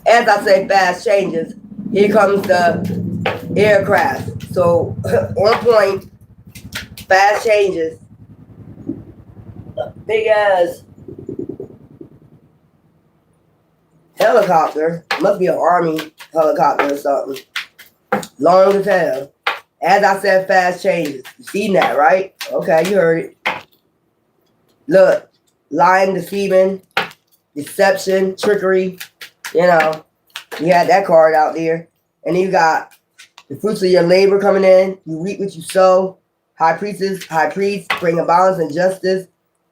As I say, fast changes, here comes the aircraft. So, on point, fast changes. Big ass helicopter. Must be an army helicopter or something. Long as hell. As I said, fast changes. You seen that, right? Okay, you heard it. Look, lying, deceiving, deception, trickery. You know, you had that card out there. And then you got the fruits of your labor coming in. You reap what you sow. High priestess, high priest, bringing balance and justice.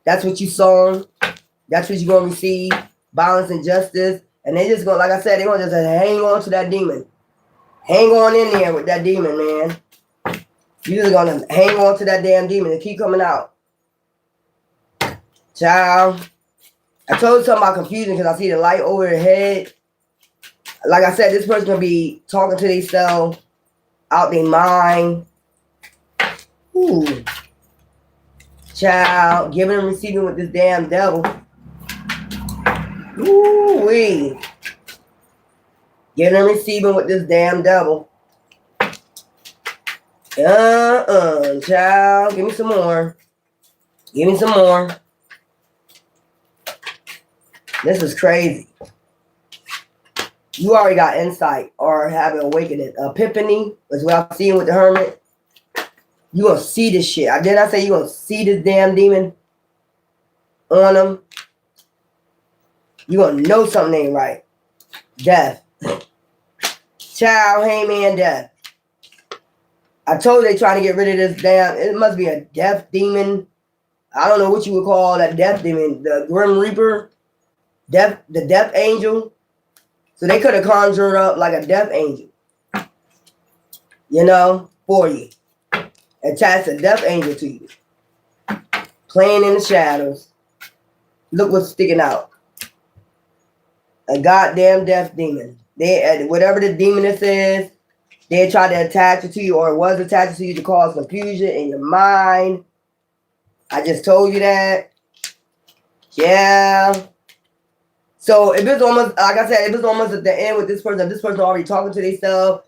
That's what you sown. That's what you're going to receive. Balance and justice. And they just going, like I said, they're going to just hang on to that demon. Hang on in there with that demon, man. You're just going to hang on to that damn demon and keep coming out. Child. I told you something about confusion because I see the light over their head. Like I said, this person going to be talking to themselves out their mind. Ooh. Child. Giving and receiving with this damn devil. Ooh-wee. Giving and receiving with this damn devil. Child. Give me some more. Give me some more. This is crazy. You already got insight or have an awakening. Epiphany is what I'm seeing with the hermit. You're going to see this shit. Did I say you're going to see this damn demon on them? You're going to know something ain't right. Death. Child, hangman, death. I told you they trying to get rid of this damn, it must be a death demon. I don't know what you would call that death demon. The Grim Reaper. The death angel. So they could have conjured up like a death angel. You know, for you. Attach a death angel to you. Playing in the shadows. Look what's sticking out. A goddamn death demon. They, whatever the demon this is, they try to attach it to you or it was attached to you to cause confusion in your mind. I just told you that. Yeah. So if it's almost, like I said, if it's almost at the end with this person already talking to themselves,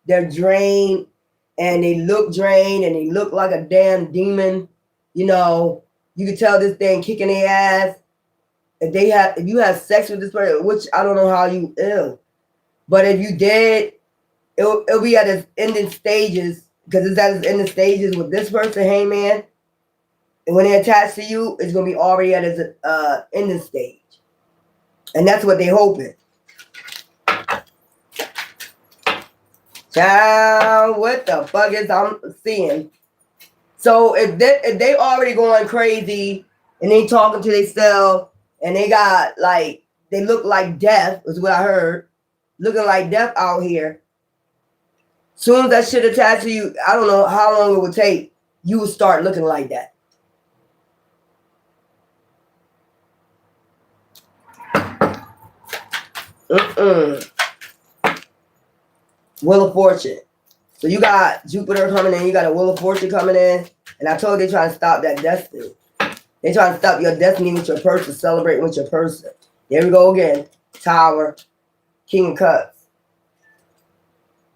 they're drained and they look drained and they look like a damn demon. You know, you can tell this thing kicking their ass. If you have sex with this person, which I don't know how you ill, but if you did, it'll be at its ending stages because it's at its ending stages with this person, hey man. And when they attach to you, it's gonna be already at its ending stage. And that's what they hoping. Child, what the fuck is I'm seeing? So if they already going crazy and they talking to themselves and they got like, they look like death, is what I heard. Looking like death out here. Soon as that shit attached to you, I don't know how long it would take, you would start looking like that. Wheel of Fortune. So you got Jupiter coming in, you got a Wheel of Fortune coming in, and I told you they're trying to stop that destiny. They're trying to stop your destiny with your person, celebrating with your person. There we go again. Tower, King of Cups.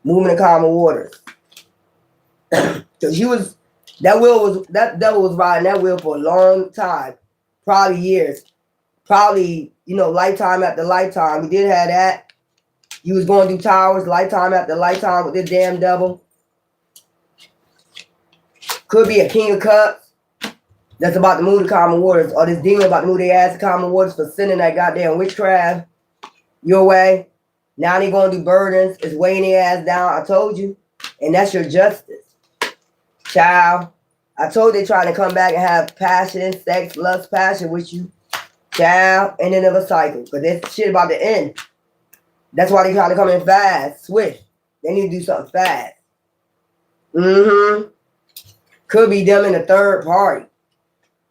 Moving in calmer waters. Because that devil was riding that wheel for a long time. Probably years. Probably, you know, lifetime after lifetime. We did have that. You was going through towers, lifetime after lifetime with this damn devil. Could be a king of cups that's about to move to common waters, or this demon about to move their ass to common waters for sending that goddamn witchcraft your way. Now they going to do burdens. It's weighing their ass down. I told you. And that's your justice. Child. I told they trying to come back and have passion, sex, lust, passion with you. Child. Ending of a cycle. Because this shit about to end. That's why they trying to come in fast. Swift. They need to do something fast. Mm-hmm. Could be them in the third party.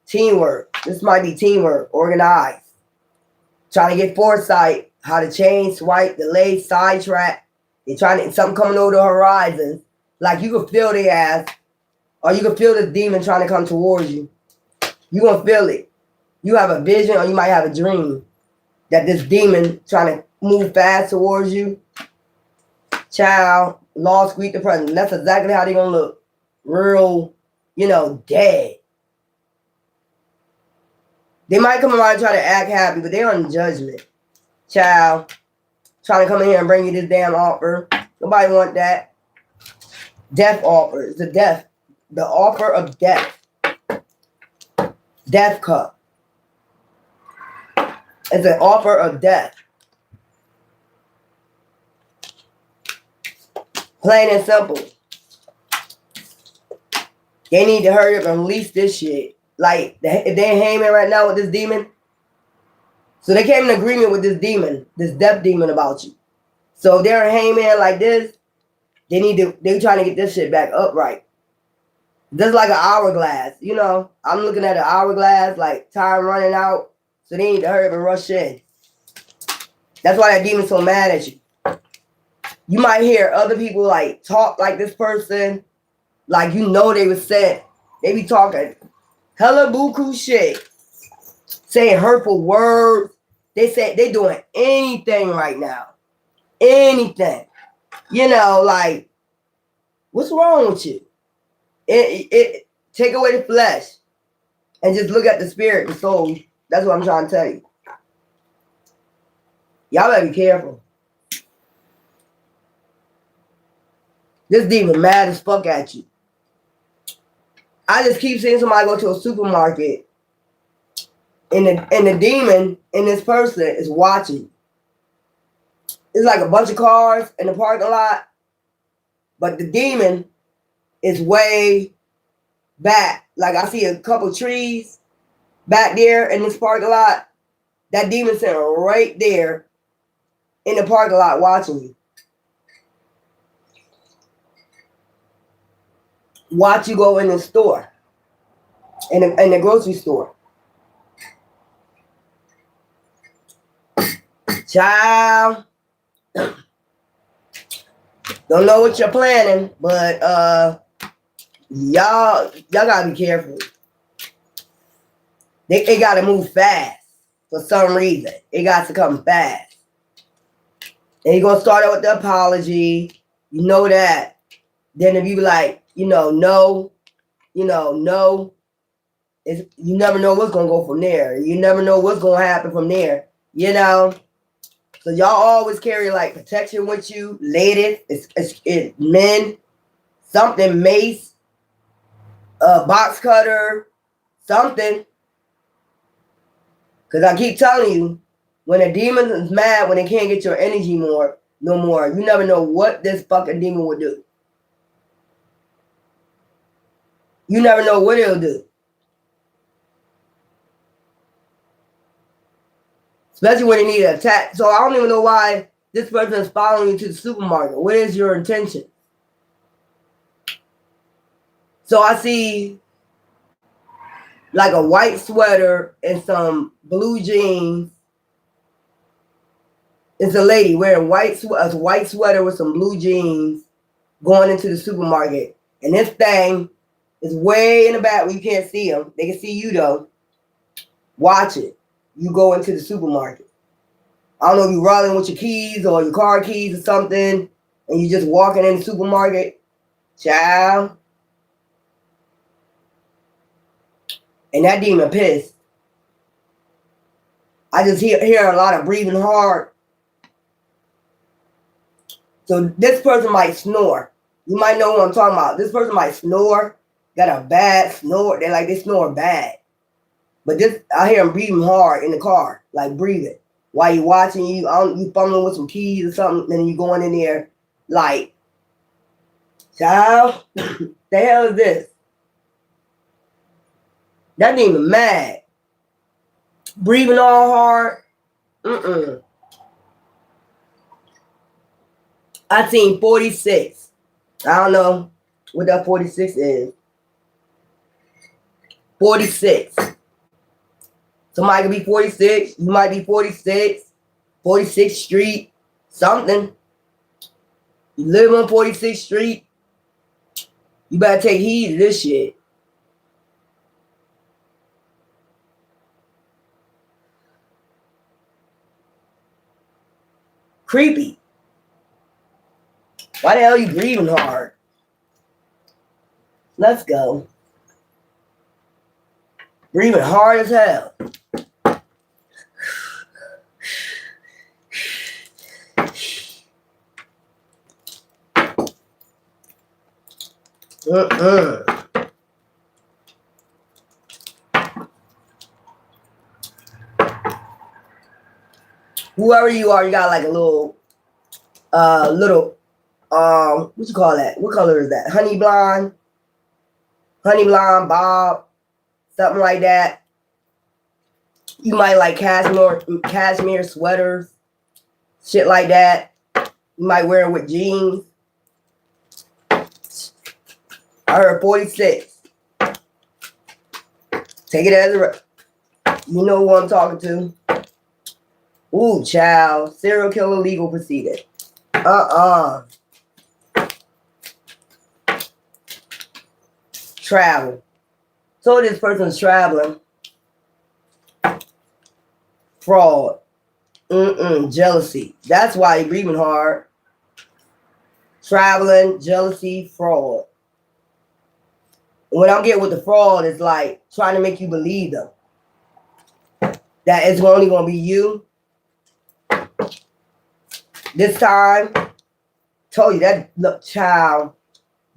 Teamwork. This might be teamwork. Organized. Trying to get foresight. How to change, swipe, delay, sidetrack. They're trying to, something coming over the horizon. Like you can feel their ass. Or you can feel this demon trying to come towards you. You gonna feel it. You have a vision or you might have a dream that this demon trying to move fast towards you. Child, lost, weak, the present. That's exactly how they gonna look. Real, you know, dead. They might come around and try to act happy, but they're on judgment. Child, trying to come in here and bring you this damn offer. Nobody want that. Death offer. It's a death. The offer of death. Death cup. It's an offer of death. Plain and simple. They need to hurry up and release this shit. Like, if they're hanging right now with this demon, so they came in agreement with this demon, this death demon about you. So if they're a hangman like this, they're trying to get this shit back upright. Just like an hourglass, you know. I'm looking at an hourglass, like time running out. So they need to hurry up and rush in. That's why that demon's so mad at you. You might hear other people like talk like this person, like you know they was sent. They be talking hella buku shit, saying hurtful words. They say they doing anything right now. Anything. You know, like, what's wrong with you? It take away the flesh and just look at the spirit, the soul. That's what I'm trying to tell you. Y'all better be careful. This demon mad as fuck at you. I just keep seeing somebody go to a supermarket and the demon in this person is watching. It's like a bunch of cars in the parking lot, but the demon is way back. Like I see a couple trees back there in this parking lot. That demon sitting right there in the parking lot watching you. Watch you go in the store, in the grocery store. Child, don't know what you're planning, but y'all gotta be careful. They gotta move fast for some reason. It got to come fast. And you're gonna start out with the apology. You know that. Then if you be like, no, you never know what's gonna go from there. You never know what's gonna happen from there. So y'all always carry like protection with you, ladies, it's men, something, mace, a box cutter, something. Cause I keep telling you, when a demon is mad, when they can't get your energy no more, you never know what this fucking demon will do. You never know what it'll do. Especially when they need an attack. So I don't even know why this person is following you to the supermarket. What is your intention? So I see like a white sweater and some blue jeans. It's a lady wearing a white sweater with some blue jeans going into the supermarket. And this thing is way in the back where you can't see them. They can see you though. Watch it. You go into the supermarket. I don't know if you're rolling with your keys or your car keys or something, and you just walking in the supermarket. Child. And that demon pissed. I just hear a lot of breathing hard. So this person might snore. You might know what I'm talking about. This person might snore, got a bad snore. They snore bad. But this, I hear them breathing hard in the car, like breathing. While you watching, you fumbling with some keys or something, then you going in there like, child, the hell is this? That demon mad. Breathing all hard. I seen 46. I don't know what that 46 is. 46. Somebody could be 46. You might be 46. 46th Street. Something. You live on 46th Street. You better take heed to this shit. Creepy. Why the hell are you breathing hard? Let's go. Breathing hard as hell. Whoever you are, you got like a little, what you call that? What color is that? Honey blonde, bob, something like that. You might like cashmere sweaters, shit like that. You might wear it with jeans. I heard 46. Take it as you know who I'm talking to. Ooh, child. Serial killer legal proceeding. Travel. So this person's traveling. Fraud. Jealousy. That's why you're breathing hard. Traveling, jealousy, fraud. When I'm getting with the fraud, it's like trying to make you believe them. That it's only going to be you. This time, told you that, look, child,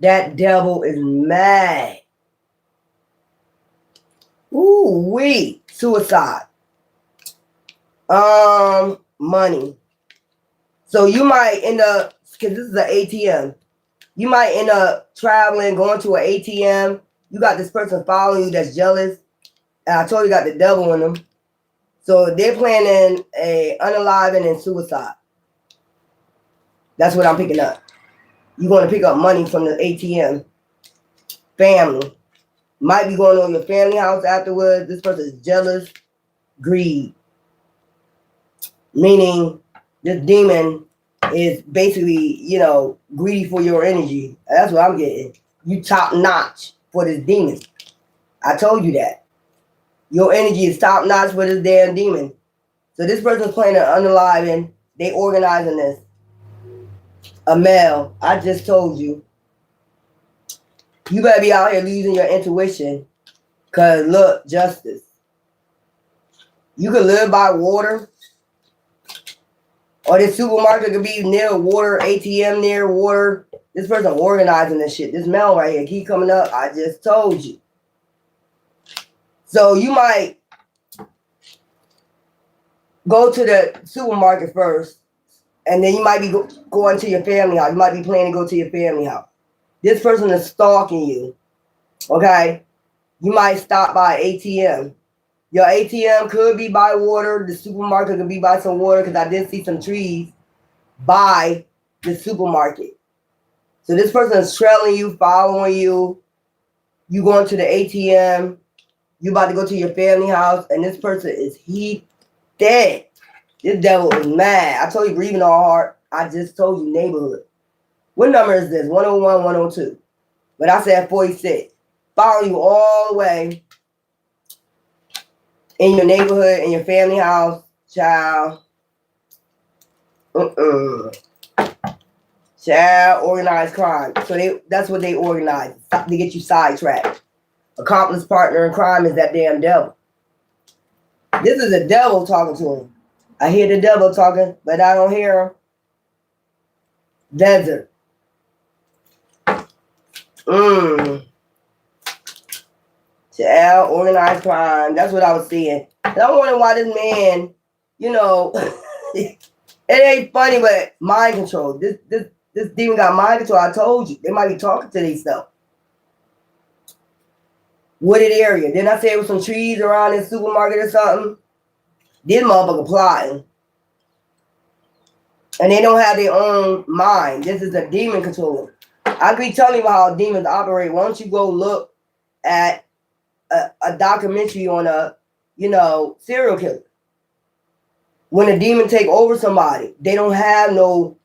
that devil is mad. Ooh, wee. Suicide. Money. So you might end up, because this is an ATM, you might end up traveling, going to an ATM. You got this person following you that's jealous. And I told you got the devil in them. So they're planning a unaliving and suicide. That's what I'm picking up. You're going to pick up money from the ATM. Family. Might be going on your family house afterwards. This person is jealous. Greed. Meaning this demon is basically, greedy for your energy. That's what I'm getting. You top notch for this demon. I told you that. Your energy is top notch for this damn demon. So this person's planning on unaliving. They organizing this. A male. I just told you. You better be out here losing your intuition. Because look, justice. You could live by water. Or this supermarket could be near water, ATM near water. This person organizing this shit. This male right here, keep coming up. I just told you. So you might go to the supermarket first. And then you might be going to your family house. You might be planning to go to your family house. This person is stalking you. Okay? You might stop by ATM. Your ATM could be by water. The supermarket could be by some water because I did see some trees by the supermarket. So this person is trailing you, following you. You going to the ATM. You about to go to your family house. And this person is dead. This devil is mad. I told you breathing all hard. I just told you neighborhood. What number is this? 101, 102. But I said 46. Following you all the way. In your neighborhood, in your family house, child. Child, organized crime. So that's what they organize. To get you sidetracked. Accomplice partner in crime is that damn devil. This is the devil talking to him. I hear the devil talking, but I don't hear him. Desert. Child, organized crime. That's what I was seeing. And I'm wondering why this man, you know, it ain't funny, but mind control. This demon got mind control. I told you. They might be talking to themselves. Wooded area. Didn't I say it was some trees around this supermarket or something? This motherfucker plotting. And they don't have their own mind. This is a demon control. I be telling you how demons operate. Why don't you go look at a documentary on a, serial killer? When a demon take over somebody, they don't have no,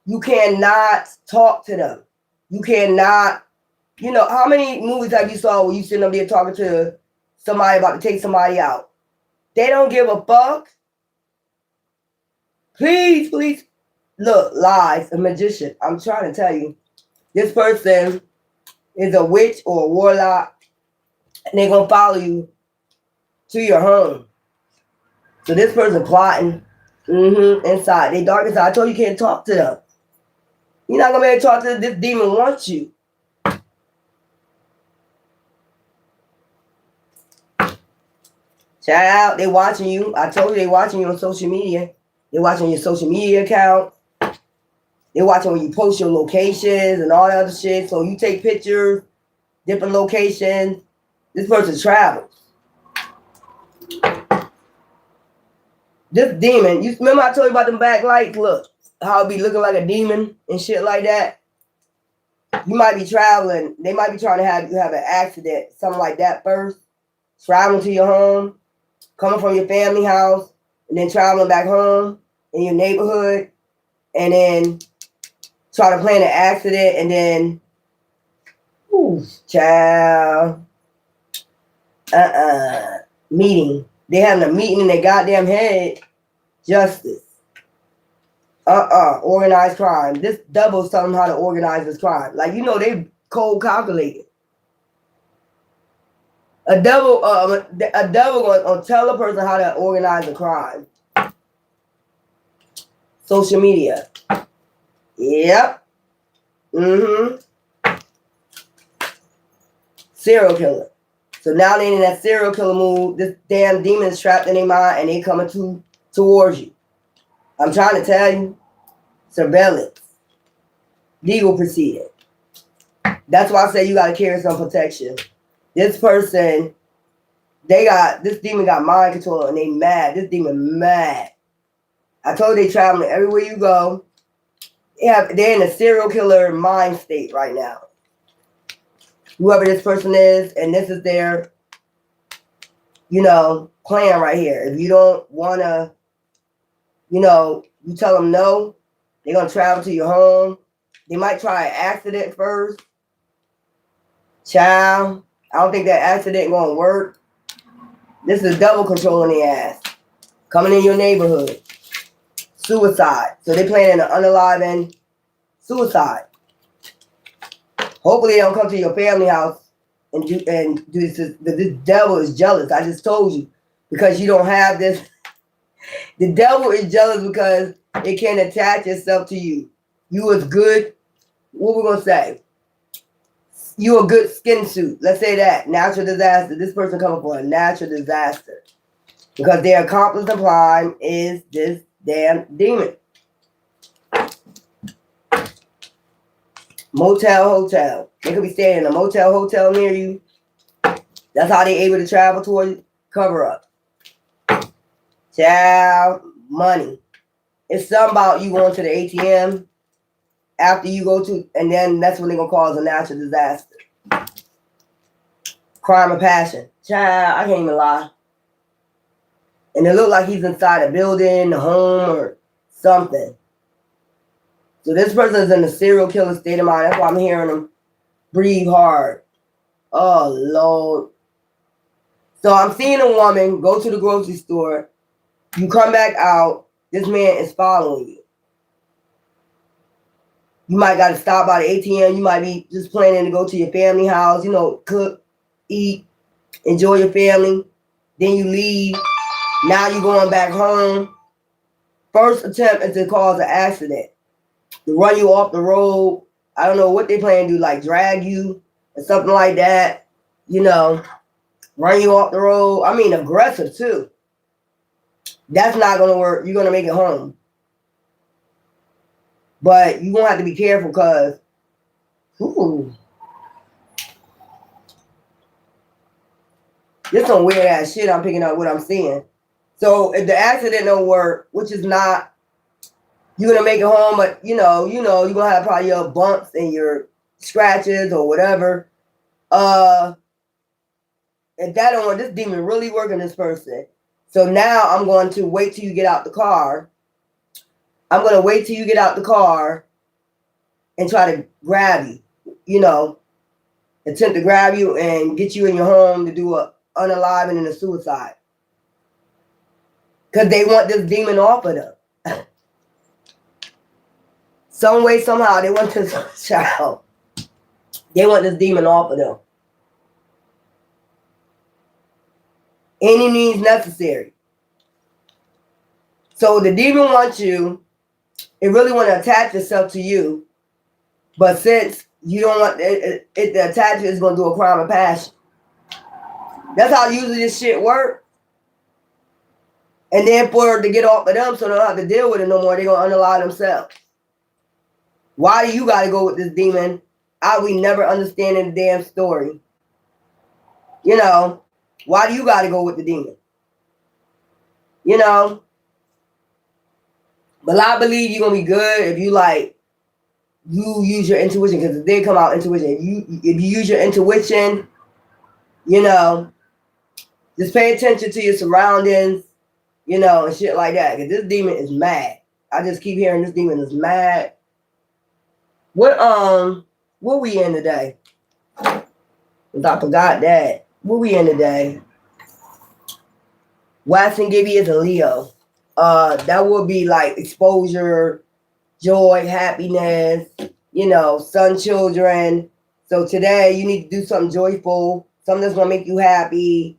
you cannot talk to them. You cannot, how many movies have you saw where you sitting up there talking to somebody about to take somebody out? They don't give a fuck. Please. Look, lies, a magician. I'm trying to tell you. This person is a witch or a warlock, and they're going to follow you to your home. So this person plotting inside. They dark inside. I told you can't talk to them. You're not going to be able to talk to them. This demon wants you. Child, they watching you. I told you they watching you on social media. They watching your social media account. They watching when you post your locations and all that other shit. So you take pictures, different locations. This person travels. This demon, you remember I told you about them backlights? Look, how it be looking like a demon and shit like that. You might be traveling. They might be trying to have you have an accident, something like that first. Traveling to your home, coming from your family house, and then traveling back home in your neighborhood, and then try to plan an accident, and then, child, meeting. They having a meeting in their goddamn head. Justice. Organized crime. This devil's telling them how to organize this crime. Like, they cold calculated. A devil gonna tell a person how to organize a crime. Social media. Yep. Serial killer. So now they're in that serial killer mood. This damn demon is trapped in their mind, and they coming towards you. I'm trying to tell you. Surveillance. Legal proceeding. That's why I say you gotta carry some protection. This person, this demon got mind control, and they mad. This demon mad. I told you they traveling everywhere you go. They're in a serial killer mind state right now. Whoever this person is, and this is their, plan right here. If you don't want to, you tell them no, they're going to travel to your home. They might try an accident first. Child, I don't think that accident going to work. This is double controlling the ass. Coming in your neighborhood. Suicide. So they planning an unaliving suicide. Hopefully they don't come to your family house and do this. This devil is jealous. I just told you. Because you don't have this. The devil is jealous because it can't attach itself to you. You was good. What we gonna say? You a good skin suit. Let's say that. Natural disaster. This person coming for a natural disaster. Because their accomplice in crime is this damn demon. Motel, hotel. They could be staying in a motel, hotel near you. That's how they able to travel towards cover up. Child, money. It's something about you going to the ATM after you go to, and then that's when they're going to cause a natural disaster. Crime of passion. Child, I can't even lie. And it looked like he's inside a building, a home, or something. So this person is in a serial killer state of mind. That's why I'm hearing him breathe hard. Oh, Lord. So I'm seeing a woman go to the grocery store. You come back out. This man is following you. You might got to stop by the ATM. You might be just planning to go to your family house, cook, eat, enjoy your family. Then you leave. Now you're going back home. First attempt is to cause an accident. To run you off the road. I don't know what they plan to do, like drag you or something like that. You know, run you off the road. I mean, aggressive too. That's not going to work. You're going to make it home. But you're going to have to be careful because, this some weird ass shit I'm picking up what I'm seeing. So if the accident don't work, which is not, you're going to make it home, but you're going to have probably your bumps and your scratches or whatever. If that don't work, this demon really working this person. So now I'm going to wait till you get out the car. I'm going to wait till you get out the car and try to grab you, attempt to grab you and get you in your home to do a unaliving and a suicide. Because they want this demon off of them. Some way, somehow, they want this child. They want this demon off of them. Any means necessary. So the demon wants you. It really want to attach itself to you. But since you don't want it, the attachment is going to do a crime of passion. That's how usually this shit works. And then for it to get off of them so they don't have to deal with it no more, they're going to unalive themselves. Why do you got to go with this demon? We never understanding the damn story. Why do you got to go with the demon? But I believe you're going to be good if you use your intuition, because it did come out intuition. If you use your intuition, just pay attention to your surroundings, and shit like that. Because this demon is mad. I just keep hearing this demon is mad. What we in today? Because I forgot that. What we in today? Watson Gibby is a Leo. That would be like exposure, joy, happiness, son, children. So today you need to do something joyful, something that's going to make you happy,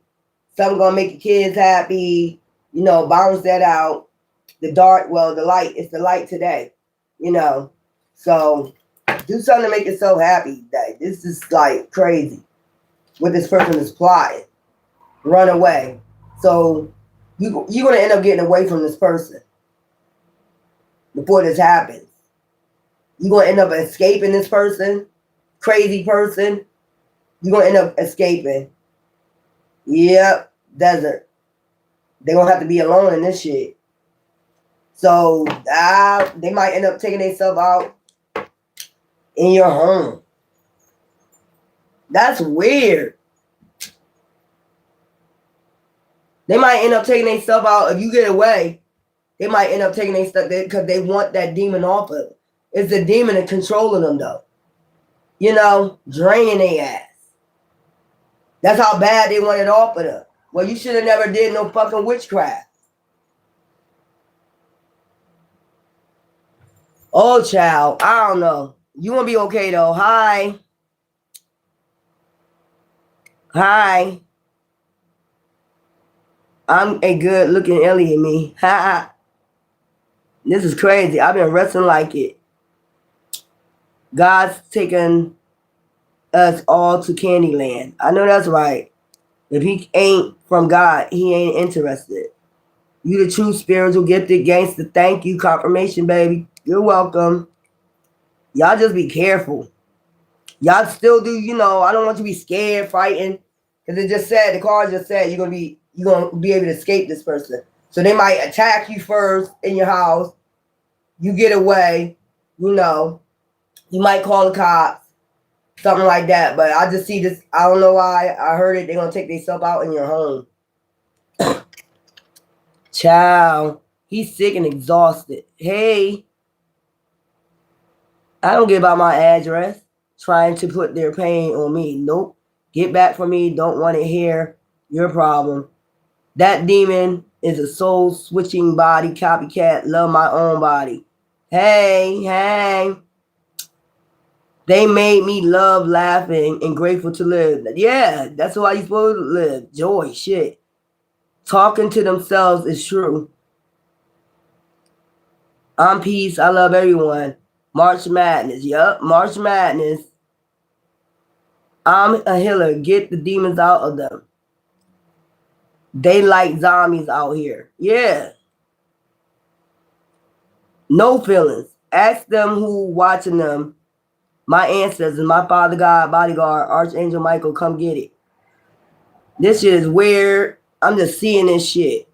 something going to make your kids happy, balance that out. The light, it's the light today, So do something to make yourself happy today. This is like crazy what this person is plotting. Run away. So you're going to end up getting away from this person before this happens. You're going to end up escaping this person, crazy person. You're going to end up escaping. Yep, desert. They're going to have to be alone in this shit. So they might end up taking themselves out in your home. That's weird. They might end up taking themselves out. If you get away, they might end up taking their stuff because they want that demon off of them. It's the demon that's controlling them, though. Draining their ass. That's how bad they want it off of them. Well, you should have never did no fucking witchcraft. Oh, child. I don't know. You want to be okay, though. Hi. Hi. I'm a good-looking alien, me. Ha. This is crazy. I've been wrestling like it. God's taken us all to Candyland. I know that's right. If he ain't from God, he ain't interested. You the true spiritual gifted gangster. Thank you. Confirmation, baby. You're welcome. Y'all just be careful. Y'all still do, I don't want you to be scared, fighting. Because it just said, the card just said you're gonna be able to escape this person. So they might attack you first in your house. You get away, you might call the cops, something like that. But I just see this, I don't know why. I heard it, they're gonna take themselves out in your home. Child, he's sick and exhausted. Hey, I don't give out my address, trying to put their pain on me. Nope. Get back from me. Don't want to hear your problem. That demon is a soul-switching body copycat. Love my own body. Hey. They made me love laughing and grateful to live. Yeah, that's why you're supposed to live. Joy, shit. Talking to themselves is true. I'm peace. I love everyone. March Madness. Yup, March Madness. I'm a healer. Get the demons out of them. They like zombies out here. Yeah. No feelings. Ask them who watching them. My ancestors, my Father God, bodyguard, Archangel Michael, come get it. This shit is weird. I'm just seeing this shit.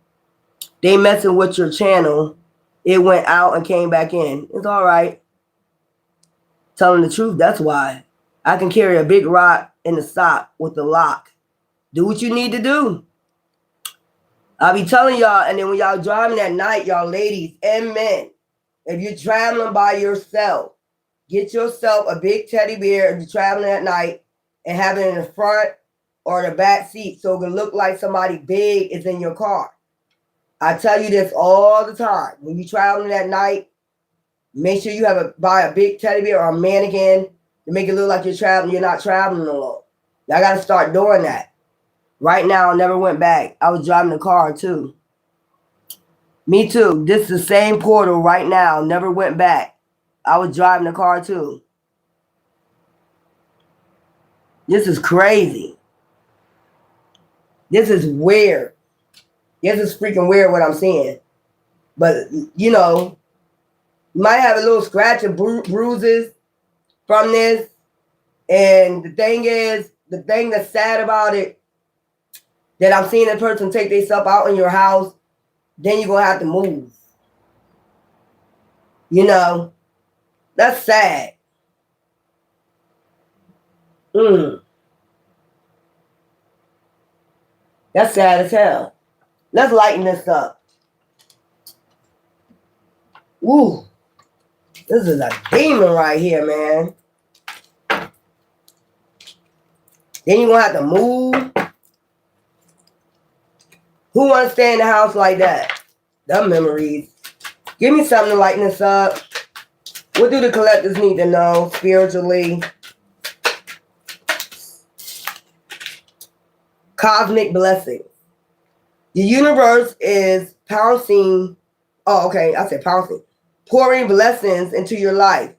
They messing with your channel. It went out and came back in. It's all right. Telling the truth, that's why. I can carry a big rock in the sock with the lock. Do what you need to do. I'll be telling y'all, and then when y'all driving at night, y'all ladies and men, if you're traveling by yourself, get yourself a big teddy bear if you're traveling at night and have it in the front or the back seat so it can look like somebody big is in your car. I tell you this all the time. When you're traveling at night, make sure you buy a big teddy bear or a mannequin to make it look like you're not traveling alone. Y'all got to start doing that. Right now, I never went back. I was driving the car too. Me too. This is the same portal right now. Never went back. I was driving the car too. This is crazy. This is weird. This is freaking weird what I'm seeing. But, you know, you might have a little scratch and bruises from this. And the thing is, the thing that's sad about it, that I'm seeing a person take themselves out in your house, then you're going to have to move. You know, that's sad. That's sad as hell. Let's lighten this up. Woo. This is a demon right here, man. Then you're going to have to move. Who wants to stay in the house like that? The memories. Give me something to lighten this up. What do the collectors need to know spiritually? Cosmic blessings. The universe is pouncing. Oh, okay. I said pouncing. Pouring blessings into your life.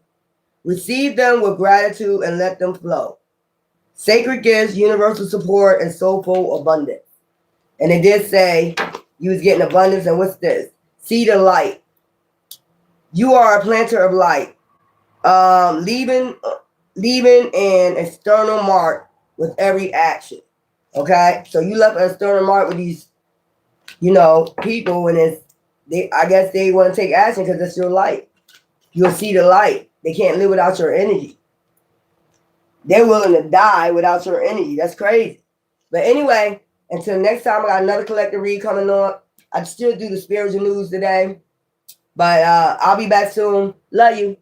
Receive them with gratitude and let them flow. Sacred gifts, universal support, and soulful abundance. And it did say you was getting abundance. And what's this? Seed of light. You are a planter of light. Leaving an external mark with every action. Okay? So you left an external mark with these, you know, people, and I guess they want to take action because it's your light. You'll see the light. They can't live without your energy. They're willing to die without your energy. That's crazy. But anyway, until next time, I got another collector read coming on. I still do the spiritual news today. But I'll be back soon. Love you.